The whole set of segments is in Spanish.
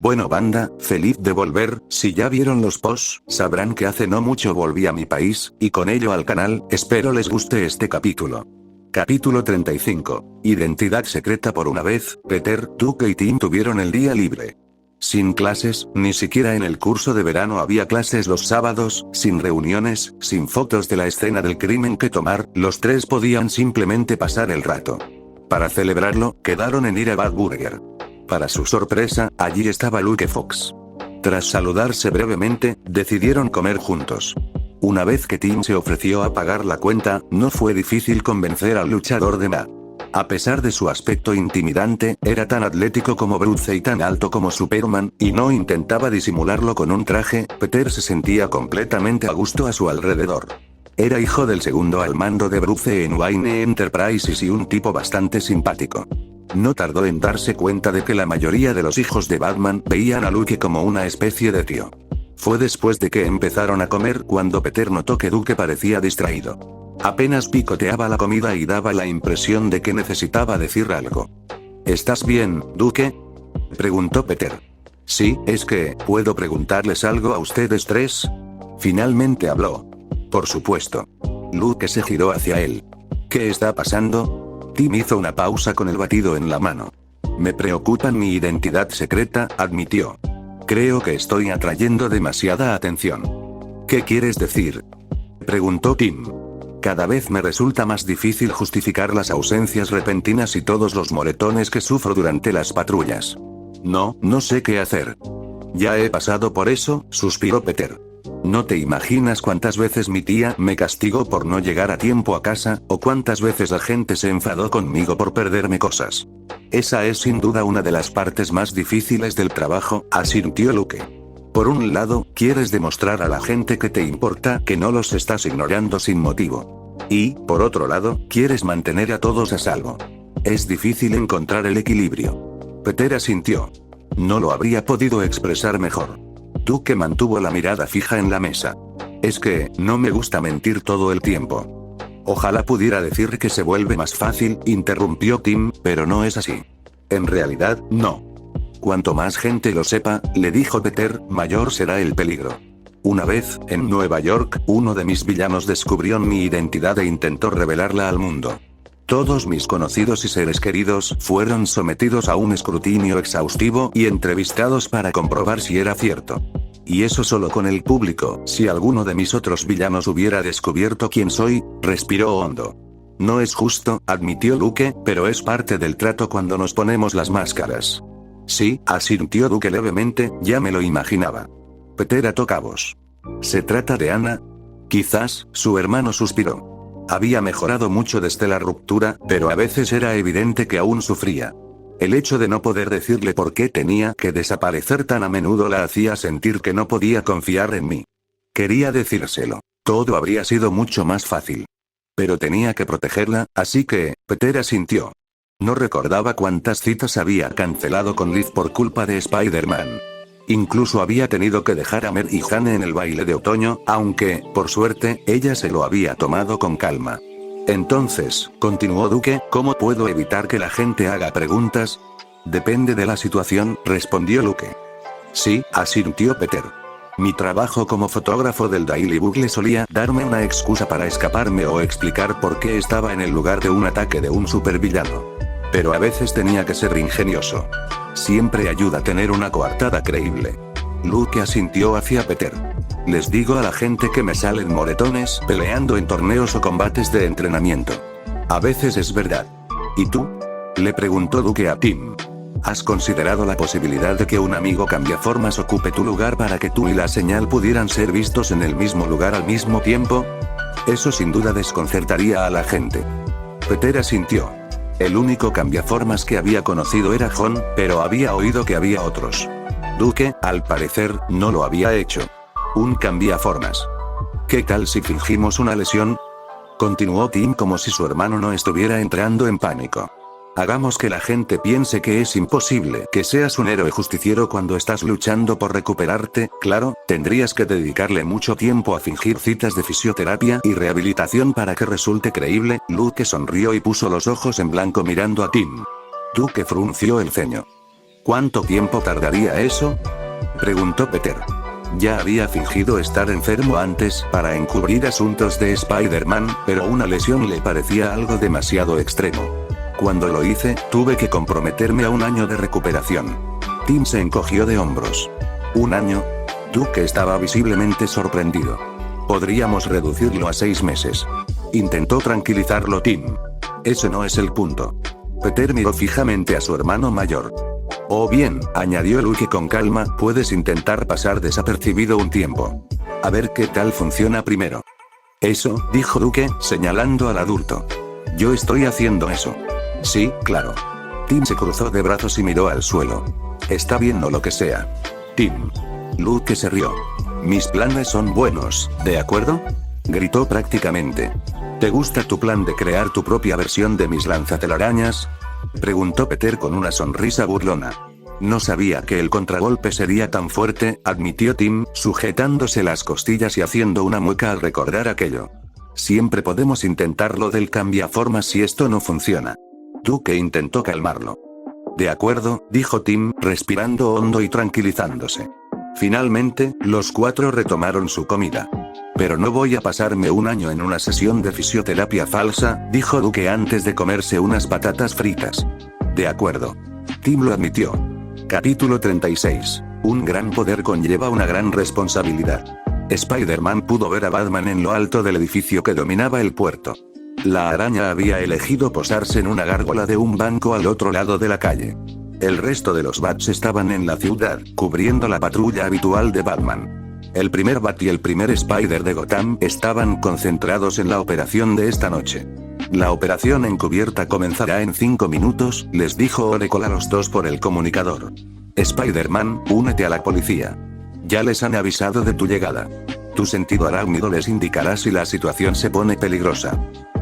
Bueno banda, feliz de volver. Si ya vieron los posts, sabrán que hace no mucho volví a mi país, y con ello al canal. Espero les guste este capítulo. Capítulo 35. Identidad secreta. Por una vez, Peter, Duke y Tim tuvieron el día libre. Sin clases, ni siquiera en el curso de verano había clases los sábados, sin reuniones, sin fotos de la escena del crimen que tomar, los tres podían simplemente pasar el rato. Para celebrarlo, quedaron en ir a Bad Burger. Para su sorpresa, allí estaba Luke Fox. Tras saludarse brevemente, decidieron comer juntos. Una vez que Tim se ofreció a pagar la cuenta, no fue difícil convencer al luchador de MMA. A pesar de su aspecto intimidante, era tan atlético como Bruce y tan alto como Superman, y no intentaba disimularlo con un traje. Peter se sentía completamente a gusto a su alrededor. Era hijo del segundo al mando de Bruce en Wayne Enterprises y un tipo bastante simpático. No tardó en darse cuenta de que la mayoría de los hijos de Batman veían a Luke como una especie de tío. Fue después de que empezaron a comer cuando Peter notó que Duke parecía distraído. Apenas picoteaba la comida y daba la impresión de que necesitaba decir algo. ¿Estás bien, Duke?, preguntó Peter. Sí, es que, ¿puedo preguntarles algo a ustedes tres? Finalmente habló. Por supuesto. Luke se giró hacia él. ¿Qué está pasando? Tim hizo una pausa con el batido en la mano. Me preocupa mi identidad secreta, admitió. Creo que estoy atrayendo demasiada atención. ¿Qué quieres decir?, preguntó Tim. Cada vez me resulta más difícil justificar las ausencias repentinas y todos los moretones que sufro durante las patrullas. No sé qué hacer. Ya he pasado por eso, suspiró Peter. No te imaginas cuántas veces mi tía me castigó por no llegar a tiempo a casa, o cuántas veces la gente se enfadó conmigo por perderme cosas. Esa es sin duda una de las partes más difíciles del trabajo, asintió Luke. Por un lado, quieres demostrar a la gente que te importa, que no los estás ignorando sin motivo. Y, por otro lado, quieres mantener a todos a salvo. Es difícil encontrar el equilibrio. Peter asintió. No lo habría podido expresar mejor. Duke mantuvo la mirada fija en la mesa. Es que, no me gusta mentir todo el tiempo. Ojalá pudiera decir que se vuelve más fácil, interrumpió Tim, pero no es así. En realidad, no. Cuanto más gente lo sepa, le dijo Peter, mayor será el peligro. Una vez, en Nueva York, uno de mis villanos descubrió mi identidad e intentó revelarla al mundo. Todos mis conocidos y seres queridos fueron sometidos a un escrutinio exhaustivo y entrevistados para comprobar si era cierto. Y eso solo con el público. Si alguno de mis otros villanos hubiera descubierto quién soy, respiró hondo. No es justo, admitió Luke, pero es parte del trato cuando nos ponemos las máscaras. Sí, asintió Duke levemente, ya me lo imaginaba. Peter ató cabos. ¿Se trata de Anna? Quizás, su hermano suspiró. Había mejorado mucho desde la ruptura, pero a veces era evidente que aún sufría. El hecho de no poder decirle por qué tenía que desaparecer tan a menudo la hacía sentir que no podía confiar en mí. Quería decírselo. Todo habría sido mucho más fácil. Pero tenía que protegerla, así que, Peter asintió. No recordaba cuántas citas había cancelado con Liz por culpa de Spider-Man. Incluso había tenido que dejar a Mary Jane en el baile de otoño, aunque, por suerte, ella se lo había tomado con calma. Entonces, continuó Duke, ¿cómo puedo evitar que la gente haga preguntas? Depende de la situación, respondió Luke. Sí, asintió Peter. Mi trabajo como fotógrafo del Daily Bugle solía darme una excusa para escaparme o explicar por qué estaba en el lugar de un ataque de un supervillano. Pero a veces tenía que ser ingenioso. Siempre ayuda tener una coartada creíble. Luke asintió hacia Peter. Les digo a la gente que me salen moretones peleando en torneos o combates de entrenamiento. A veces es verdad. ¿Y tú?, le preguntó Duke a Tim. ¿Has considerado la posibilidad de que un amigo cambiaformas ocupe tu lugar para que tú y la señal pudieran ser vistos en el mismo lugar al mismo tiempo? Eso sin duda desconcertaría a la gente. Peter asintió. El único cambiaformas que había conocido era John, pero había oído que había otros. Duke, al parecer, no lo había hecho. Un cambiaformas. ¿Qué tal si fingimos una lesión?, continuó Tim como si su hermano no estuviera entrando en pánico. Hagamos que la gente piense que es imposible que seas un héroe justiciero cuando estás luchando por recuperarte. Claro, tendrías que dedicarle mucho tiempo a fingir citas de fisioterapia y rehabilitación para que resulte creíble. Luke sonrió y puso los ojos en blanco mirando a Tim. Duke frunció el ceño. ¿Cuánto tiempo tardaría eso?, preguntó Peter. Ya había fingido estar enfermo antes para encubrir asuntos de Spider-Man, pero una lesión le parecía algo demasiado extremo. Cuando lo hice, tuve que comprometerme a un año de recuperación. Tim se encogió de hombros. ¿Un año? Duke estaba visiblemente sorprendido. Podríamos reducirlo a 6 meses. Intentó tranquilizarlo Tim. Eso no es el punto. Peter miró fijamente a su hermano mayor. Oh bien, añadió Luke con calma, puedes intentar pasar desapercibido un tiempo. A ver qué tal funciona primero. Eso, dijo Duke, señalando al adulto. Yo estoy haciendo eso. Sí, claro. Tim se cruzó de brazos y miró al suelo. Está bien o lo que sea. Tim. Luke se rió. Mis planes son buenos, ¿de acuerdo?, gritó prácticamente. ¿Te gusta tu plan de crear tu propia versión de mis lanzatelarañas?, preguntó Peter con una sonrisa burlona. No sabía que el contragolpe sería tan fuerte, admitió Tim, sujetándose las costillas y haciendo una mueca al recordar aquello. Siempre podemos intentarlo del cambiaformas si esto no funciona. Duke intentó calmarlo. De acuerdo, dijo Tim, respirando hondo y tranquilizándose. Finalmente, los 4 retomaron su comida. Pero no voy a pasarme un año en una sesión de fisioterapia falsa, dijo Duke antes de comerse unas patatas fritas. De acuerdo. Tim lo admitió. Capítulo 36. Un gran poder conlleva una gran responsabilidad. Spider-Man pudo ver a Batman en lo alto del edificio que dominaba el puerto. La araña había elegido posarse en una gárgola de un banco al otro lado de la calle. El resto de los Bats estaban en la ciudad, cubriendo la patrulla habitual de Batman. El primer Bat y el primer Spider de Gotham estaban concentrados en la operación de esta noche. La operación encubierta comenzará en 5 minutos, les dijo Oracle a los 2 por el comunicador. Spider-Man, únete a la policía. Ya les han avisado de tu llegada. Tu sentido arácnido les indicará si la situación se pone peligrosa.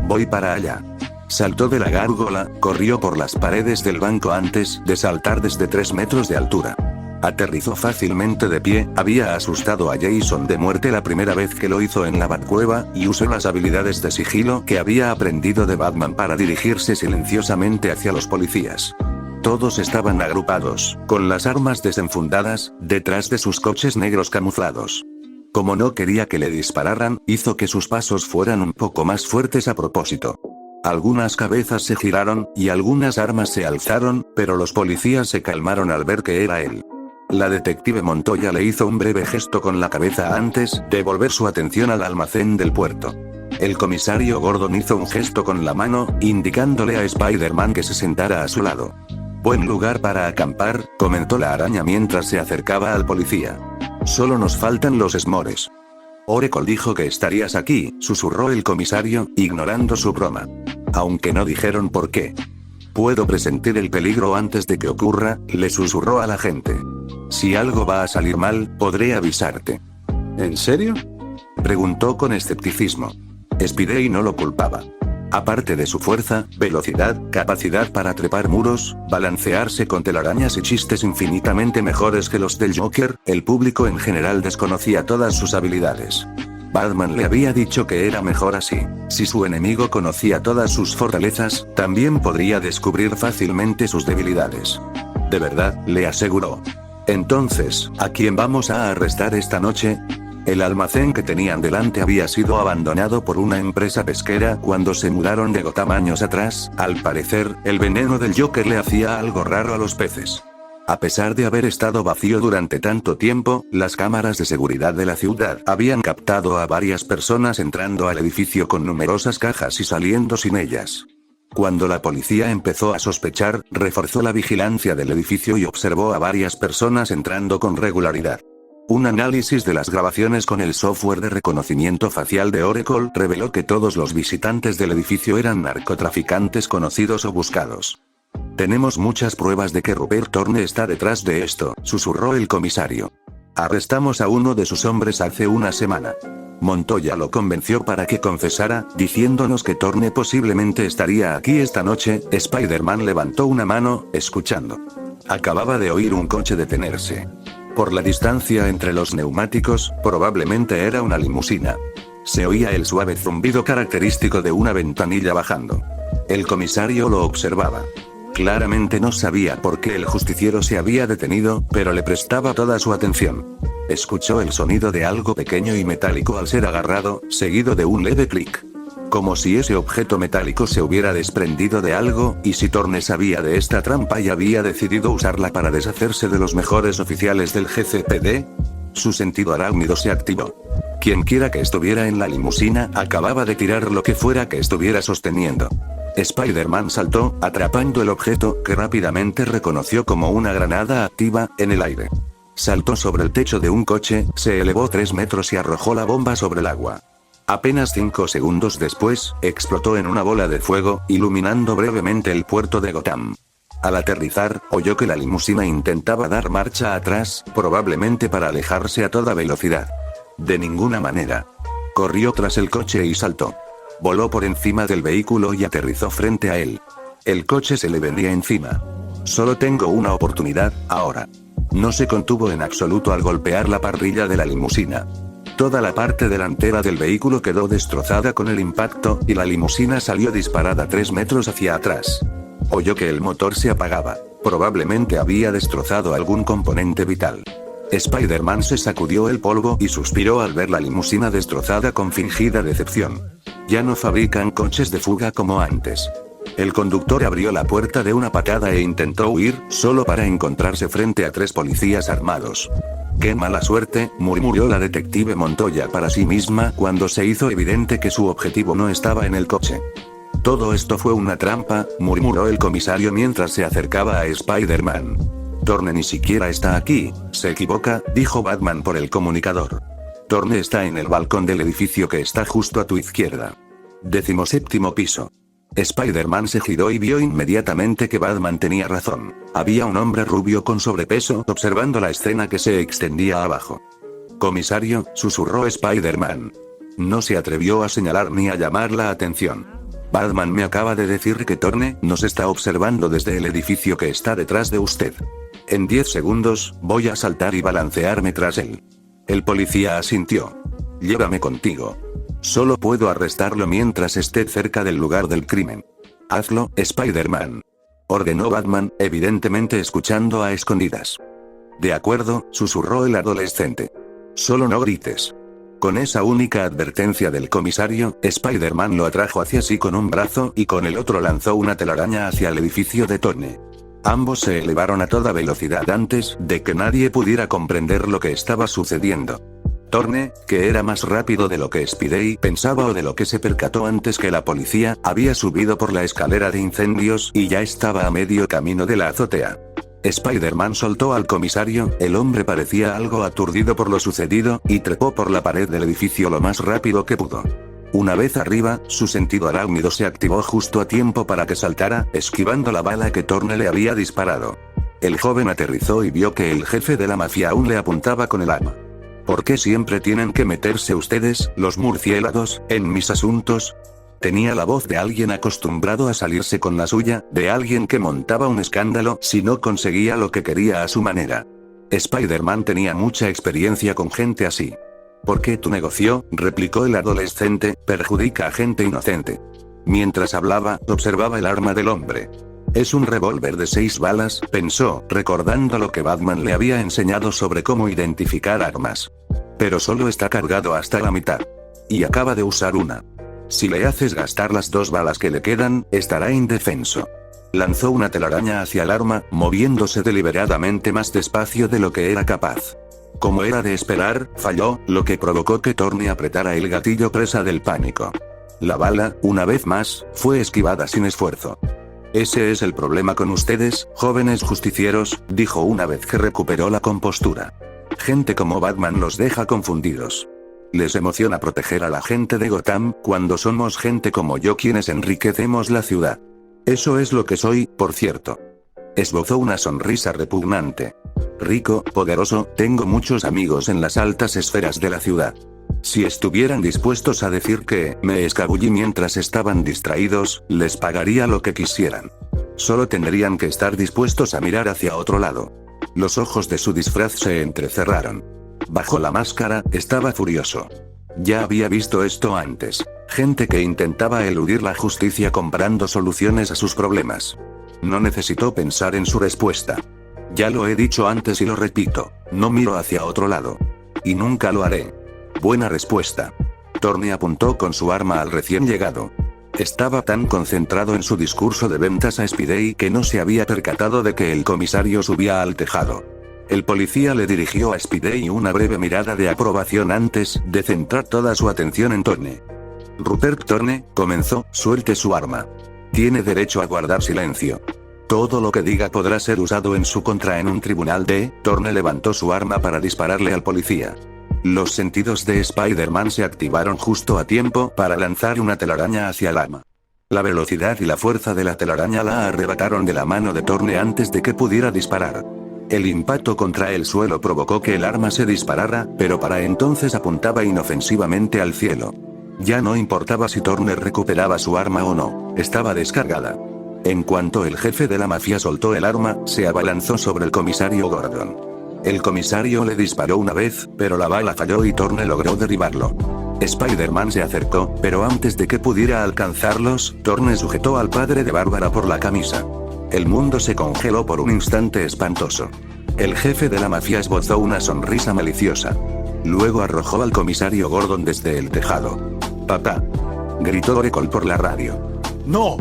Voy para allá. Saltó de la gárgola, corrió por las paredes del banco antes de saltar desde 3 metros de altura. Aterrizó fácilmente de pie, había asustado a Jason de muerte la primera vez que lo hizo en la Batcueva, y usó las habilidades de sigilo que había aprendido de Batman para dirigirse silenciosamente hacia los policías. Todos estaban agrupados, con las armas desenfundadas, detrás de sus coches negros camuflados. Como no quería que le dispararan, hizo que sus pasos fueran un poco más fuertes a propósito. Algunas cabezas se giraron, y algunas armas se alzaron, pero los policías se calmaron al ver que era él. La detective Montoya le hizo un breve gesto con la cabeza antes de volver su atención al almacén del puerto. El comisario Gordon hizo un gesto con la mano, indicándole a Spider-Man que se sentara a su lado. Buen lugar para acampar, comentó la araña mientras se acercaba al policía. Solo nos faltan los esmores. Oracle dijo que estarías aquí, susurró el comisario, ignorando su broma. Aunque no dijeron por qué. Puedo presentir el peligro antes de que ocurra, le susurró a la gente. Si algo va a salir mal, podré avisarte. ¿En serio?, preguntó con escepticismo. Spidey no lo culpaba. Aparte de su fuerza, velocidad, capacidad para trepar muros, balancearse con telarañas y chistes infinitamente mejores que los del Joker, el público en general desconocía todas sus habilidades. Batman le había dicho que era mejor así. Si su enemigo conocía todas sus fortalezas, también podría descubrir fácilmente sus debilidades. De verdad, le aseguró. Entonces, ¿a quién vamos a arrestar esta noche? El almacén que tenían delante había sido abandonado por una empresa pesquera cuando se mudaron de Gotham años atrás. Al parecer, el veneno del Joker le hacía algo raro a los peces. A pesar de haber estado vacío durante tanto tiempo, las cámaras de seguridad de la ciudad habían captado a varias personas entrando al edificio con numerosas cajas y saliendo sin ellas. Cuando la policía empezó a sospechar, reforzó la vigilancia del edificio y observó a varias personas entrando con regularidad. Un análisis de las grabaciones con el software de reconocimiento facial de Oracle reveló que todos los visitantes del edificio eran narcotraficantes conocidos o buscados. Tenemos muchas pruebas de que Rupert Thorne está detrás de esto, susurró el comisario. Arrestamos a uno de sus hombres hace una semana. Montoya lo convenció para que confesara, diciéndonos que Thorne posiblemente estaría aquí esta noche. Spider-Man levantó una mano, escuchando. Acababa de oír un coche detenerse. Por la distancia entre los neumáticos, probablemente era una limusina. Se oía el suave zumbido característico de una ventanilla bajando. El comisario lo observaba. Claramente no sabía por qué el justiciero se había detenido, pero le prestaba toda su atención. Escuchó el sonido de algo pequeño y metálico al ser agarrado, seguido de un leve clic. Como si ese objeto metálico se hubiera desprendido de algo, y si Thorne sabía de esta trampa y había decidido usarla para deshacerse de los mejores oficiales del GCPD. Su sentido arácnido se activó. Quienquiera que estuviera en la limusina acababa de tirar lo que fuera que estuviera sosteniendo. Spider-Man saltó, atrapando el objeto, que rápidamente reconoció como una granada activa, en el aire. Saltó sobre el techo de un coche, se elevó 3 metros y arrojó la bomba sobre el agua. Apenas 5 segundos después, explotó en una bola de fuego, iluminando brevemente el puerto de Gotham. Al aterrizar, oyó que la limusina intentaba dar marcha atrás, probablemente para alejarse a toda velocidad. De ninguna manera. Corrió tras el coche y saltó. Voló por encima del vehículo y aterrizó frente a él. El coche se le venía encima. Solo tengo una oportunidad, ahora. No se contuvo en absoluto al golpear la parrilla de la limusina. Toda la parte delantera del vehículo quedó destrozada con el impacto, y la limusina salió disparada 3 metros hacia atrás. Oyó que el motor se apagaba. Probablemente había destrozado algún componente vital. Spider-Man se sacudió el polvo y suspiró al ver la limusina destrozada con fingida decepción. Ya no fabrican coches de fuga como antes. El conductor abrió la puerta de una patada e intentó huir, solo para encontrarse frente a 3 policías armados. ¡Qué mala suerte!, murmuró la detective Montoya para sí misma cuando se hizo evidente que su objetivo no estaba en el coche. Todo esto fue una trampa, murmuró el comisario mientras se acercaba a Spider-Man. Thorne ni siquiera está aquí, se equivoca, dijo Batman por el comunicador. Thorne está en el balcón del edificio que está justo a tu izquierda. 17º piso. Spider-Man se giró y vio inmediatamente que Batman tenía razón. Había un hombre rubio con sobrepeso observando la escena que se extendía abajo. Comisario, susurró Spider-Man. No se atrevió a señalar ni a llamar la atención. Batman me acaba de decir que Thorne nos está observando desde el edificio que está detrás de usted. En 10 segundos, voy a saltar y balancearme tras él. El policía asintió. Llévame contigo. Solo puedo arrestarlo mientras esté cerca del lugar del crimen. Hazlo, Spider-Man. Ordenó Batman, evidentemente escuchando a escondidas. De acuerdo, susurró el adolescente. Solo no grites. Con esa única advertencia del comisario, Spider-Man lo atrajo hacia sí con un brazo y con el otro lanzó una telaraña hacia el edificio de Thorne. Ambos se elevaron a toda velocidad antes de que nadie pudiera comprender lo que estaba sucediendo. Thorne, que era más rápido de lo que Spidey pensaba o de lo que se percató antes que la policía, había subido por la escalera de incendios y ya estaba a medio camino de la azotea. Spider-Man soltó al comisario, el hombre parecía algo aturdido por lo sucedido, y trepó por la pared del edificio lo más rápido que pudo. Una vez arriba, su sentido arácnido se activó justo a tiempo para que saltara, esquivando la bala que Thorne le había disparado. El joven aterrizó y vio que el jefe de la mafia aún le apuntaba con el arma. ¿Por qué siempre tienen que meterse ustedes, los murciélagos, en mis asuntos? Tenía la voz de alguien acostumbrado a salirse con la suya, de alguien que montaba un escándalo si no conseguía lo que quería a su manera. Spider-Man tenía mucha experiencia con gente así. ¿Por qué tu negocio?, replicó el adolescente, perjudica a gente inocente. Mientras hablaba, observaba el arma del hombre. Es un revólver de 6 balas, pensó, recordando lo que Batman le había enseñado sobre cómo identificar armas. Pero solo está cargado hasta la mitad. Y acaba de usar una. Si le haces gastar las 2 balas que le quedan, estará indefenso. Lanzó una telaraña hacia el arma, moviéndose deliberadamente más despacio de lo que era capaz. Como era de esperar, falló, lo que provocó que Thorne apretara el gatillo presa del pánico. La bala, una vez más, fue esquivada sin esfuerzo. Ese es el problema con ustedes, jóvenes justicieros, dijo una vez que recuperó la compostura. Gente como Batman los deja confundidos. Les emociona proteger a la gente de Gotham, cuando somos gente como yo quienes enriquecemos la ciudad. Eso es lo que soy, por cierto. Esbozó una sonrisa repugnante. Rico, poderoso, tengo muchos amigos en las altas esferas de la ciudad. Si estuvieran dispuestos a decir que me escabullí mientras estaban distraídos, les pagaría lo que quisieran. Solo tendrían que estar dispuestos a mirar hacia otro lado. Los ojos de su disfraz se entrecerraron. Bajo la máscara, estaba furioso. Ya había visto esto antes. Gente que intentaba eludir la justicia comprando soluciones a sus problemas. No necesitó pensar en su respuesta. Ya lo he dicho antes y lo repito, no miro hacia otro lado. Y nunca lo haré. Buena respuesta. Thorne apuntó con su arma al recién llegado. Estaba tan concentrado en su discurso de ventas a Spidey que no se había percatado de que el comisario subía al tejado. El policía le dirigió a Spidey una breve mirada de aprobación antes de centrar toda su atención en Thorne. Rupert Thorne, comenzó, suelte su arma. Tiene derecho a guardar silencio. Todo lo que diga podrá ser usado en su contra en un tribunal de... Thorne levantó su arma para dispararle al policía. Los sentidos de Spider-Man se activaron justo a tiempo para lanzar una telaraña hacia el arma. La velocidad y la fuerza de la telaraña la arrebataron de la mano de Thorne antes de que pudiera disparar. El impacto contra el suelo provocó que el arma se disparara, pero para entonces apuntaba inofensivamente al cielo. Ya no importaba si Thorne recuperaba su arma o no, estaba descargada. En cuanto el jefe de la mafia soltó el arma, se abalanzó sobre el comisario Gordon. El comisario le disparó una vez, pero la bala falló y Thorne logró derribarlo. Spider-Man se acercó, pero antes de que pudiera alcanzarlos, Thorne sujetó al padre de Bárbara por la camisa. El mundo se congeló por un instante espantoso. El jefe de la mafia esbozó una sonrisa maliciosa. Luego arrojó al comisario Gordon desde el tejado. «Papá», gritó Oracle por la radio. ¡No!,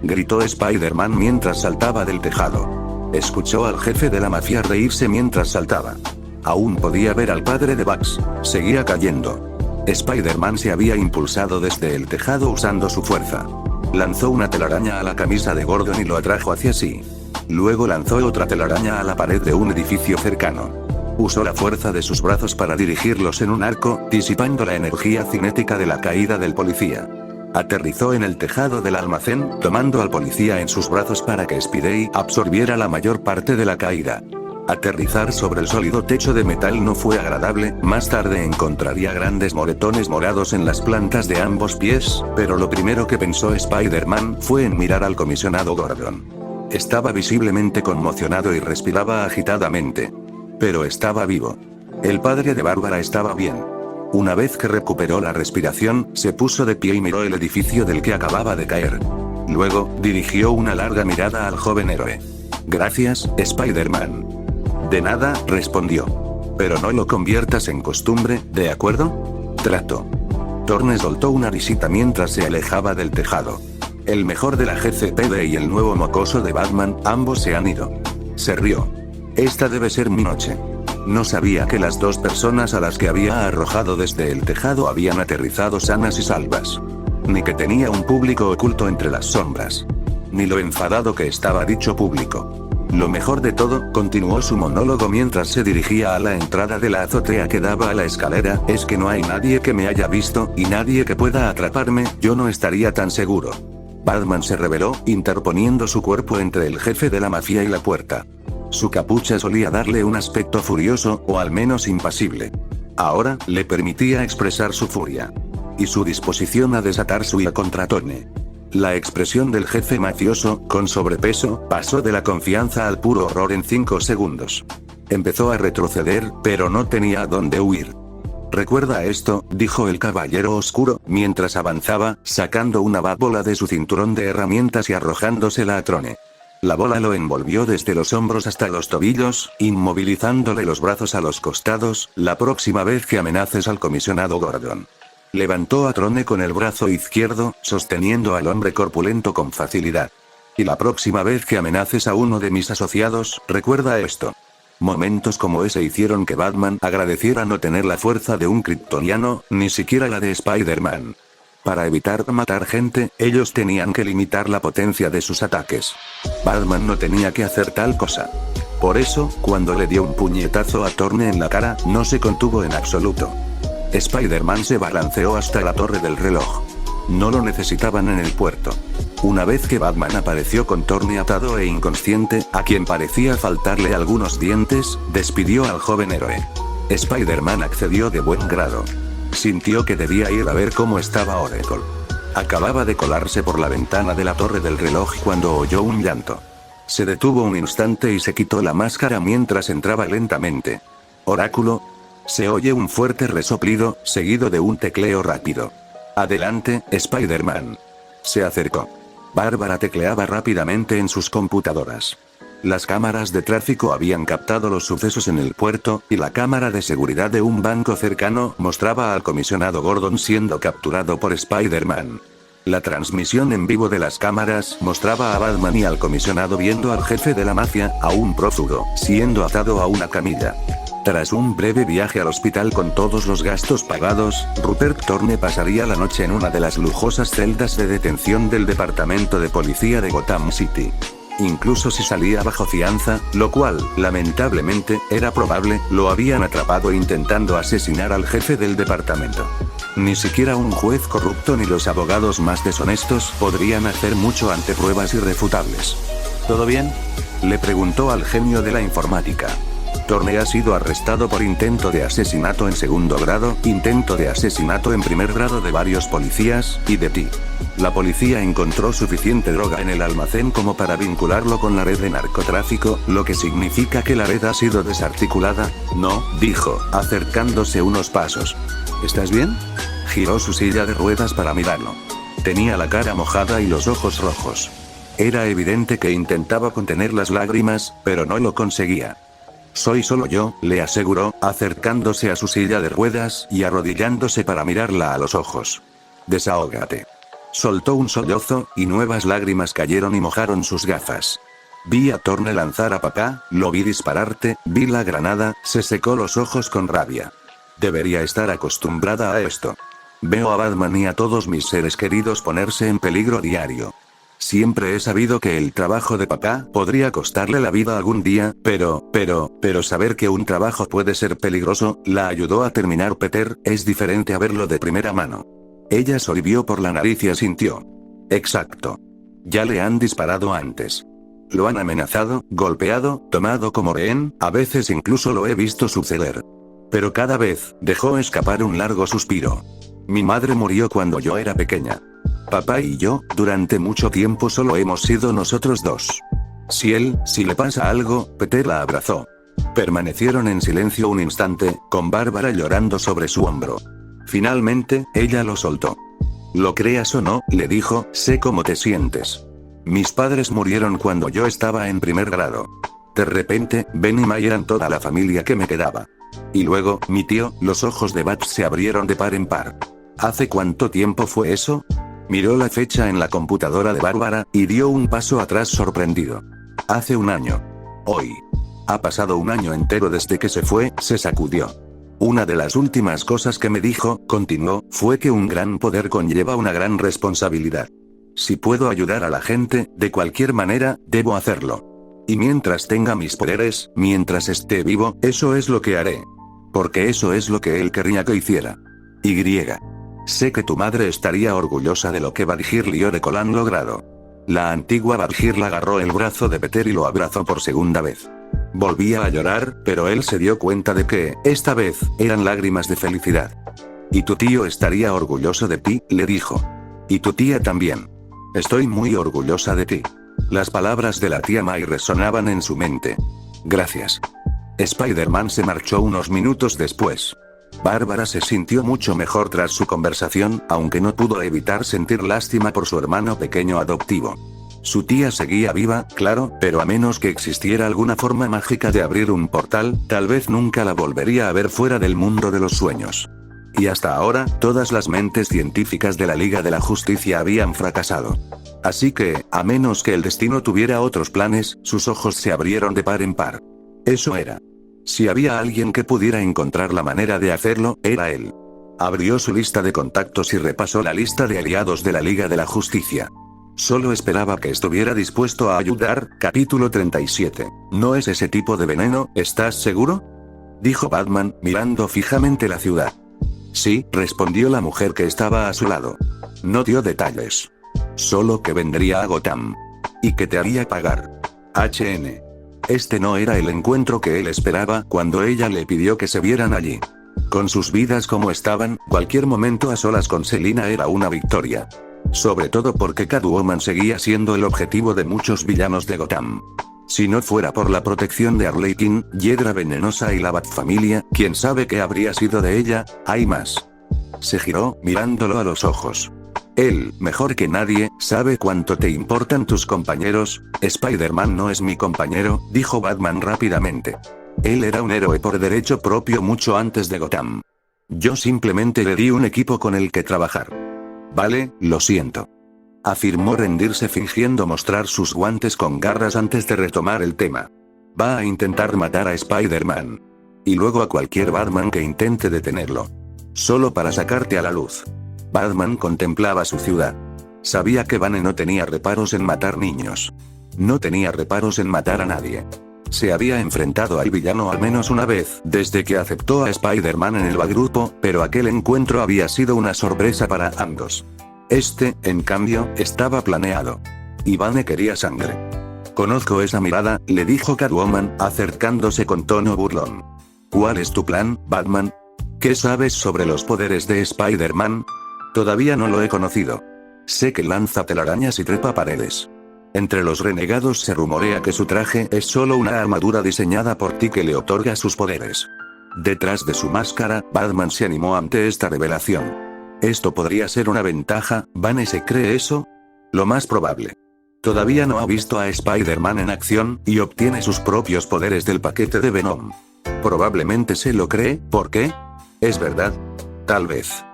gritó Spider-Man mientras saltaba del tejado. Escuchó al jefe de la mafia reírse mientras saltaba. Aún podía ver al padre de Bugs. Seguía cayendo. Spider-Man se había impulsado desde el tejado usando su fuerza. Lanzó una telaraña a la camisa de Gordon y lo atrajo hacia sí. Luego lanzó otra telaraña a la pared de un edificio cercano. Usó la fuerza de sus brazos para dirigirlos en un arco, disipando la energía cinética de la caída del policía. Aterrizó en el tejado del almacén, tomando al policía en sus brazos para que Spidey absorbiera la mayor parte de la caída. Aterrizar sobre el sólido techo de metal no fue agradable, más tarde encontraría grandes moretones morados en las plantas de ambos pies, pero lo primero que pensó Spider-Man fue en mirar al comisionado Gordon. Estaba visiblemente conmocionado y respiraba agitadamente. Pero estaba vivo. El padre de Bárbara estaba bien. Una vez que recuperó la respiración, se puso de pie y miró el edificio del que acababa de caer. Luego, dirigió una larga mirada al joven héroe. «Gracias, Spider-Man». «De nada», respondió. «Pero no lo conviertas en costumbre, ¿de acuerdo?» «Trato». Thorne soltó una risita mientras se alejaba del tejado. El mejor de la GCPD y el nuevo mocoso de Batman, ambos se han ido. Se rió. «Esta debe ser mi noche». No sabía que las dos personas a las que había arrojado desde el tejado habían aterrizado sanas y salvas. Ni que tenía un público oculto entre las sombras. Ni lo enfadado que estaba dicho público. Lo mejor de todo, continuó su monólogo mientras se dirigía a la entrada de la azotea que daba a la escalera, es que no hay nadie que me haya visto, y nadie que pueda atraparme, yo no estaría tan seguro. Batman se rebeló, interponiendo su cuerpo entre el jefe de la mafia y la puerta. Su capucha solía darle un aspecto furioso, o al menos impasible. Ahora, le permitía expresar su furia. Y su disposición a desatar su ira contra Thorne. La expresión del jefe mafioso, con sobrepeso, pasó de la confianza al puro horror en 5 segundos. Empezó a retroceder, pero no tenía a dónde huir. «Recuerda esto», dijo el caballero oscuro, mientras avanzaba, sacando una bola de su cinturón de herramientas y arrojándosela a Thorne. La bola lo envolvió desde los hombros hasta los tobillos, inmovilizándole los brazos a los costados. «La próxima vez que amenaces al comisionado Gordon». Levantó a Thorne con el brazo izquierdo, sosteniendo al hombre corpulento con facilidad. «Y la próxima vez que amenaces a uno de mis asociados, recuerda esto». Momentos como ese hicieron que Batman agradeciera no tener la fuerza de un kryptoniano, ni siquiera la de Spider-Man. Para evitar matar gente, ellos tenían que limitar la potencia de sus ataques. Batman no tenía que hacer tal cosa. Por eso, cuando le dio un puñetazo a Thorne en la cara, no se contuvo en absoluto. Spider-Man se balanceó hasta la torre del reloj. No lo necesitaban en el puerto. Una vez que Batman apareció con Thorne atado e inconsciente, a quien parecía faltarle algunos dientes, despidió al joven héroe. Spider-Man accedió de buen grado. Sintió que debía ir a ver cómo estaba Oracle. Acababa de colarse por la ventana de la torre del reloj cuando oyó un llanto. Se detuvo un instante y se quitó la máscara mientras entraba lentamente. «Oráculo». Se oye un fuerte resoplido, seguido de un tecleo rápido. Adelante, Spider-Man. Se acercó. Bárbara tecleaba rápidamente en sus computadoras. Las cámaras de tráfico habían captado los sucesos en el puerto, y la cámara de seguridad de un banco cercano mostraba al comisionado Gordon siendo capturado por Spider-Man. La transmisión en vivo de las cámaras mostraba a Batman y al comisionado viendo al jefe de la mafia, a un prófugo, siendo atado a una camilla. Tras un breve viaje al hospital con todos los gastos pagados, Rupert Thorne pasaría la noche en una de las lujosas celdas de detención del Departamento de Policía de Gotham City. Incluso si salía bajo fianza, lo cual, lamentablemente, era probable, lo habían atrapado intentando asesinar al jefe del departamento. Ni siquiera un juez corrupto ni los abogados más deshonestos podrían hacer mucho ante pruebas irrefutables. ¿Todo bien?, le preguntó al genio de la informática. Thorne ha sido arrestado por intento de asesinato en segundo grado, intento de asesinato en primer grado de varios policías, y de ti. La policía encontró suficiente droga en el almacén como para vincularlo con la red de narcotráfico, lo que significa que la red ha sido desarticulada. No, dijo, acercándose unos pasos. ¿Estás bien? Giró su silla de ruedas para mirarlo. Tenía la cara mojada y los ojos rojos. Era evidente que intentaba contener las lágrimas, pero no lo conseguía. Soy solo yo, le aseguró, acercándose a su silla de ruedas y arrodillándose para mirarla a los ojos. Desahógate. Soltó un sollozo, y nuevas lágrimas cayeron y mojaron sus gafas. Vi a Thorne lanzar a papá, lo vi dispararte, vi la granada, se secó los ojos con rabia. Debería estar acostumbrada a esto. Veo a Batman y a todos mis seres queridos ponerse en peligro diario. Siempre he sabido que el trabajo de papá podría costarle la vida algún día, pero saber que un trabajo puede ser peligroso, la ayudó a terminar Peter, es diferente a verlo de primera mano. Ella sorbió por la nariz y asintió. Exacto. Ya le han disparado antes. Lo han amenazado, golpeado, tomado como rehén, a veces incluso lo he visto suceder. Pero cada vez, dejó escapar un largo suspiro. Mi madre murió cuando yo era pequeña. Papá y yo, durante mucho tiempo solo hemos sido nosotros dos. Si le pasa algo, Peter la abrazó. Permanecieron en silencio un instante, con Bárbara llorando sobre su hombro. Finalmente, ella lo soltó. Lo creas o no, le dijo, sé cómo te sientes. Mis padres murieron cuando yo estaba en primer grado. De repente, Ben y May eran toda la familia que me quedaba. Y luego, mi tío, los ojos de Bat se abrieron de par en par. ¿Hace cuánto tiempo fue eso? Miró la fecha en la computadora de Bárbara, y dio un paso atrás sorprendido. Hace un año. Hoy. Ha pasado un año entero desde que se fue, se sacudió. Una de las últimas cosas que me dijo, continuó, fue que un gran poder conlleva una gran responsabilidad. Si puedo ayudar a la gente, de cualquier manera, debo hacerlo. Y mientras tenga mis poderes, mientras esté vivo, eso es lo que haré. Porque eso es lo que él querría que hiciera. Y. Sé que tu madre estaría orgullosa de lo que Badger y Oracle han logrado. La antigua Badger agarró el brazo de Peter y lo abrazó por segunda vez. Volvía a llorar, pero él se dio cuenta de que, esta vez, eran lágrimas de felicidad. Y tu tío estaría orgulloso de ti, le dijo. Y tu tía también. Estoy muy orgullosa de ti. Las palabras de la tía May resonaban en su mente. Gracias. Spider-Man se marchó unos minutos después. Bárbara se sintió mucho mejor tras su conversación, aunque no pudo evitar sentir lástima por su hermano pequeño adoptivo. Su tía seguía viva, claro, pero a menos que existiera alguna forma mágica de abrir un portal, tal vez nunca la volvería a ver fuera del mundo de los sueños. Y hasta ahora, todas las mentes científicas de la Liga de la Justicia habían fracasado. Así que, a menos que el destino tuviera otros planes, sus ojos se abrieron de par en par. Eso era. Si había alguien que pudiera encontrar la manera de hacerlo, era él. Abrió su lista de contactos y repasó la lista de aliados de la Liga de la Justicia. Solo esperaba que estuviera dispuesto a ayudar. Capítulo 37. ¿No es ese tipo de veneno, estás seguro?, dijo Batman, mirando fijamente la ciudad. Sí, respondió la mujer que estaba a su lado. No dio detalles. Solo que vendría a Gotham. Y que te haría pagar. HN. Este no era el encuentro que él esperaba cuando ella le pidió que se vieran allí. Con sus vidas como estaban, cualquier momento a solas con Selina era una victoria. Sobre todo porque Catwoman seguía siendo el objetivo de muchos villanos de Gotham. Si no fuera por la protección de Arlequín, Hiedra Venenosa y la Batfamilia, quién sabe qué habría sido de ella. Hay más. Se giró, mirándolo a los ojos. Él, mejor que nadie, sabe cuánto te importan tus compañeros. Spider-Man no es mi compañero, dijo Batman rápidamente. Él era un héroe por derecho propio mucho antes de Gotham. Yo simplemente le di un equipo con el que trabajar. Vale, lo siento. Afirmó rendirse fingiendo mostrar sus guantes con garras antes de retomar el tema. Va a intentar matar a Spider-Man. Y luego a cualquier Batman que intente detenerlo. Solo para sacarte a la luz. Batman contemplaba su ciudad. Sabía que Bane no tenía reparos en matar niños. No tenía reparos en matar a nadie. Se había enfrentado al villano al menos una vez desde que aceptó a Spider-Man en el grupo, pero aquel encuentro había sido una sorpresa para ambos. Este, en cambio, estaba planeado. Y Bane quería sangre. Conozco esa mirada, le dijo Catwoman, acercándose con tono burlón. ¿Cuál es tu plan, Batman? ¿Qué sabes sobre los poderes de Spider-Man? Todavía no lo he conocido. Sé que lanza telarañas y trepa paredes. Entre los renegados se rumorea que su traje es solo una armadura diseñada por ti que le otorga sus poderes. Detrás de su máscara, Batman se animó ante esta revelación. Esto podría ser una ventaja. ¿Bane se cree eso? Lo más probable. Todavía no ha visto a Spider-Man en acción, y obtiene sus propios poderes del paquete de Venom. Probablemente se lo cree. ¿Por qué? ¿Es verdad? Tal vez.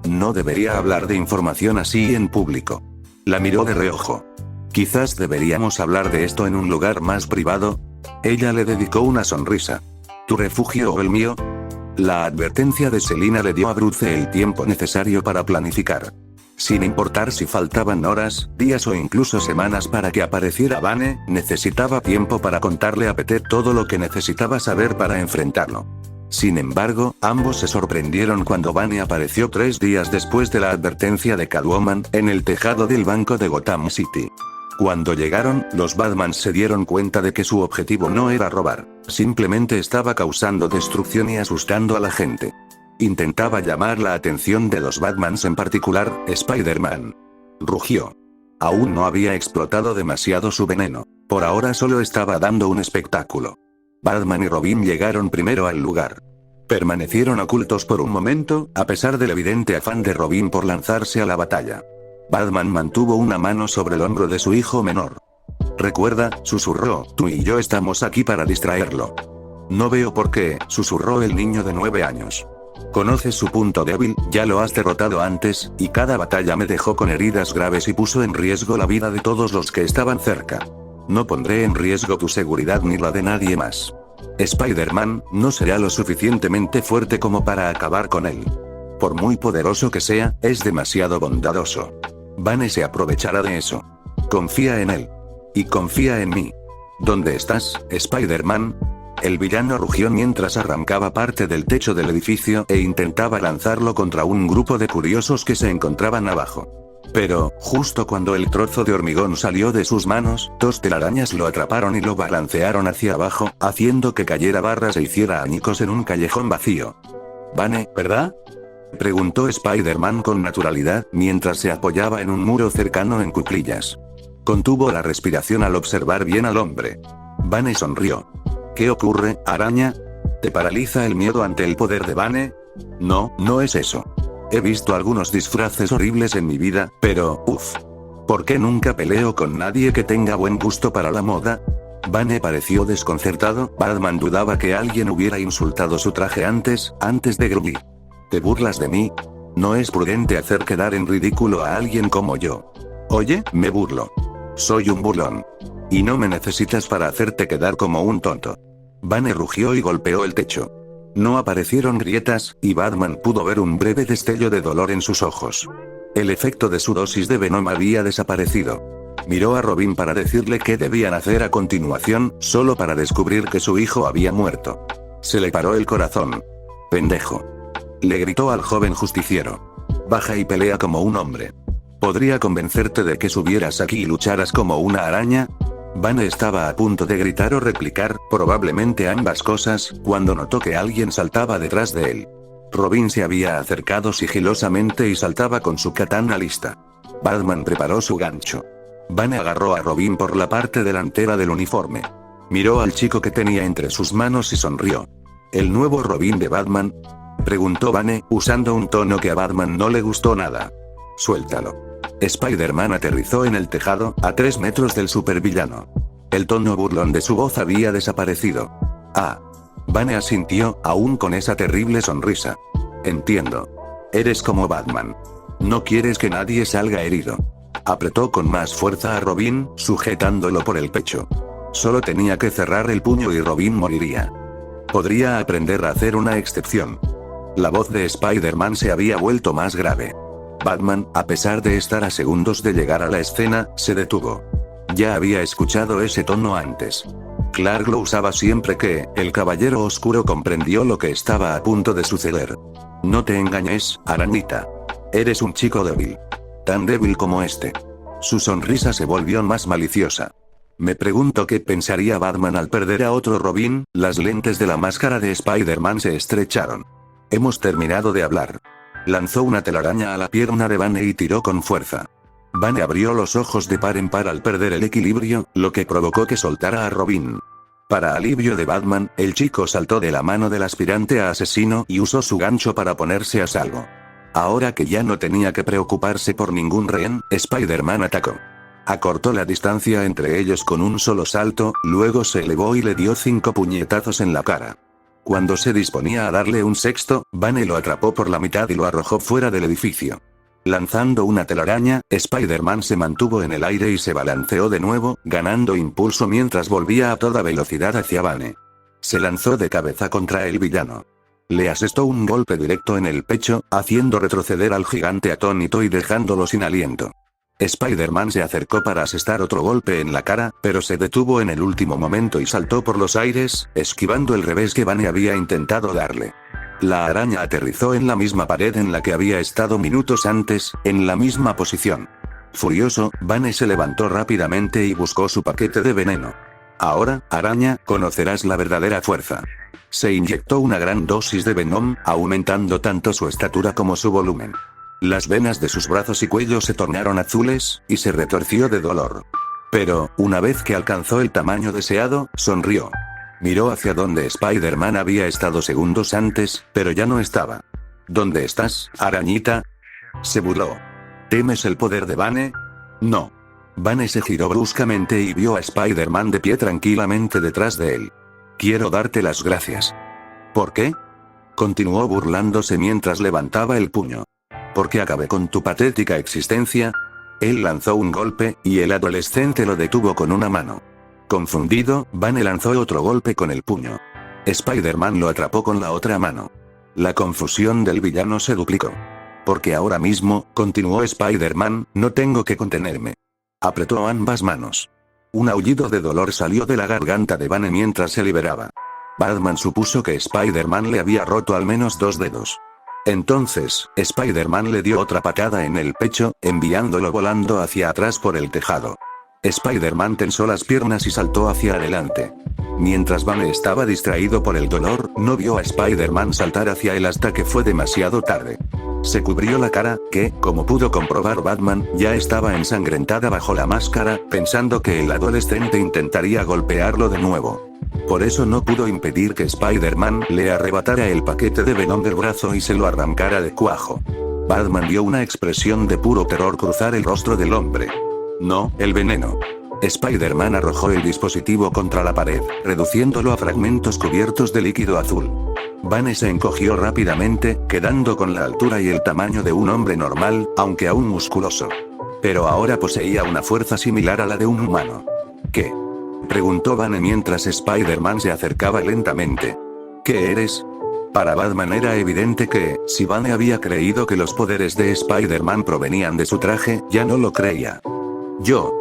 No debería hablar de información así en público. La miró de reojo. Quizás deberíamos hablar de esto en un lugar más privado. Ella le dedicó una sonrisa. ¿Tu refugio o el mío? La advertencia de Selina le dio a Bruce el tiempo necesario para planificar. Sin importar si faltaban horas, días o incluso semanas para que apareciera Bane, necesitaba tiempo para contarle a Peter todo lo que necesitaba saber para enfrentarlo. Sin embargo, ambos se sorprendieron cuando Bane apareció 3 días después de la advertencia de Catwoman, en el tejado del banco de Gotham City. Cuando llegaron, los Batmans se dieron cuenta de que su objetivo no era robar, simplemente estaba causando destrucción y asustando a la gente. Intentaba llamar la atención de los Batmans, en particular, Spider-Man. Rugió. Aún no había explotado demasiado su veneno. Por ahora solo estaba dando un espectáculo. Batman y Robin llegaron primero al lugar. Permanecieron ocultos por un momento, a pesar del evidente afán de Robin por lanzarse a la batalla. Batman mantuvo una mano sobre el hombro de su hijo menor. «Recuerda», susurró, «tú y yo estamos aquí para distraerlo». «No veo por qué», susurró el niño de 9 años. «Conoces su punto débil, ya lo has derrotado antes, y cada batalla me dejó con heridas graves y puso en riesgo la vida de todos los que estaban cerca. No pondré en riesgo tu seguridad ni la de nadie más. Spider-Man no será lo suficientemente fuerte como para acabar con él. Por muy poderoso que sea, es demasiado bondadoso. Bane se aprovechará de eso. Confía en él. Y confía en mí. ¿Dónde estás, Spider-Man?». El villano rugió mientras arrancaba parte del techo del edificio e intentaba lanzarlo contra un grupo de curiosos que se encontraban abajo. Pero, justo cuando el trozo de hormigón salió de sus manos, 2 telarañas lo atraparon y lo balancearon hacia abajo, haciendo que cayera barras e hiciera añicos en un callejón vacío. «Bane, ¿verdad?», preguntó Spider-Man con naturalidad, mientras se apoyaba en un muro cercano en cuclillas. Contuvo la respiración al observar bien al hombre. Bane sonrió. «¿Qué ocurre, araña? ¿Te paraliza el miedo ante el poder de Bane?». «No, no es eso. He visto algunos disfraces horribles en mi vida, pero, uff. ¿Por qué nunca peleo con nadie que tenga buen gusto para la moda?». Bane pareció desconcertado. Batman dudaba que alguien hubiera insultado su traje antes de Grubby. «¿Te burlas de mí? No es prudente hacer quedar en ridículo a alguien como yo». «Oye, me burlo. Soy un burlón. Y no me necesitas para hacerte quedar como un tonto». Bane rugió y golpeó el techo. No aparecieron grietas, y Batman pudo ver un breve destello de dolor en sus ojos. El efecto de su dosis de Venom había desaparecido. Miró a Robin para decirle qué debían hacer a continuación, solo para descubrir que su hijo había muerto. Se le paró el corazón. «Pendejo», le gritó al joven justiciero. «Baja y pelea como un hombre. ¿Podría convencerte de que subieras aquí y lucharas como una araña?». Bane estaba a punto de gritar o replicar, probablemente ambas cosas, cuando notó que alguien saltaba detrás de él. Robin se había acercado sigilosamente y saltaba con su katana lista. Batman preparó su gancho. Bane agarró a Robin por la parte delantera del uniforme. Miró al chico que tenía entre sus manos y sonrió. ¿El nuevo Robin de Batman?, preguntó Vane, usando un tono que a Batman no le gustó nada. Suéltalo. Spider-Man aterrizó en el tejado, a 3 metros del supervillano. El tono burlón de su voz había desaparecido. Ah. Vane asintió, aún con esa terrible sonrisa. Entiendo. Eres como Batman. No quieres que nadie salga herido. Apretó con más fuerza a Robin, sujetándolo por el pecho. Solo tenía que cerrar el puño y Robin moriría. Podría aprender a hacer una excepción. La voz de Spider-Man se había vuelto más grave. Batman, a pesar de estar a segundos de llegar a la escena, se detuvo. Ya había escuchado ese tono antes. Clark lo usaba siempre que el Caballero Oscuro comprendió lo que estaba a punto de suceder. No te engañes, arañita. Eres un chico débil. Tan débil como este. Su sonrisa se volvió más maliciosa. Me pregunto qué pensaría Batman al perder a otro Robin. Las lentes de la máscara de Spider-Man se estrecharon. Hemos terminado de hablar. Lanzó una telaraña a la pierna de Vane y tiró con fuerza. Vane abrió los ojos de par en par al perder el equilibrio, lo que provocó que soltara a Robin. Para alivio de Batman, el chico saltó de la mano del aspirante a asesino y usó su gancho para ponerse a salvo. Ahora que ya no tenía que preocuparse por ningún rehén, Spider-Man atacó. Acortó la distancia entre ellos con un solo salto, luego se elevó y le dio 5 puñetazos en la cara. Cuando se disponía a darle un sexto, Vane lo atrapó por la mitad y lo arrojó fuera del edificio. Lanzando una telaraña, Spider-Man se mantuvo en el aire y se balanceó de nuevo, ganando impulso mientras volvía a toda velocidad hacia Vane. Se lanzó de cabeza contra el villano. Le asestó un golpe directo en el pecho, haciendo retroceder al gigante atónito y dejándolo sin aliento. Spider-Man se acercó para asestar otro golpe en la cara, pero se detuvo en el último momento y saltó por los aires, esquivando el revés que Vane había intentado darle. La araña aterrizó en la misma pared en la que había estado minutos antes, en la misma posición. Furioso, Vane se levantó rápidamente y buscó su paquete de veneno. Ahora, araña, conocerás la verdadera fuerza. Se inyectó una gran dosis de Venom, aumentando tanto su estatura como su volumen. Las venas de sus brazos y cuello se tornaron azules, y se retorció de dolor. Pero, una vez que alcanzó el tamaño deseado, sonrió. Miró hacia donde Spider-Man había estado segundos antes, pero ya no estaba. ¿Dónde estás, arañita?, se burló. ¿Temes el poder de Vane? No. Vane se giró bruscamente y vio a Spider-Man de pie tranquilamente detrás de él. Quiero darte las gracias. ¿Por qué?, continuó burlándose mientras levantaba el puño. ¿Porque acabé con tu patética existencia? Él lanzó un golpe, y el adolescente lo detuvo con una mano. Confundido, Vane lanzó otro golpe con el puño. Spider-Man lo atrapó con la otra mano. La confusión del villano se duplicó. Porque ahora mismo, continuó Spider-Man, no tengo que contenerme. Apretó ambas manos. Un aullido de dolor salió de la garganta de Vane mientras se liberaba. Batman supuso que Spider-Man le había roto al menos 2 dedos. Entonces, Spider-Man le dio otra patada en el pecho, enviándolo volando hacia atrás por el tejado. Spider-Man tensó las piernas y saltó hacia adelante. Mientras Vane estaba distraído por el dolor, no vio a Spider-Man saltar hacia él hasta que fue demasiado tarde. Se cubrió la cara, que, como pudo comprobar Batman, ya estaba ensangrentada bajo la máscara, pensando que el adolescente intentaría golpearlo de nuevo. Por eso no pudo impedir que Spider-Man le arrebatara el paquete de Venom del brazo y se lo arrancara de cuajo. Batman vio una expresión de puro terror cruzar el rostro del hombre. No, el veneno. Spider-Man arrojó el dispositivo contra la pared, reduciéndolo a fragmentos cubiertos de líquido azul. Vane se encogió rápidamente, quedando con la altura y el tamaño de un hombre normal, aunque aún musculoso. Pero ahora poseía una fuerza similar a la de un humano. ¿Qué?, preguntó Vane mientras Spider-Man se acercaba lentamente. ¿Qué eres? Para Batman era evidente que, si Vane había creído que los poderes de Spider-Man provenían de su traje, ya no lo creía. Yo,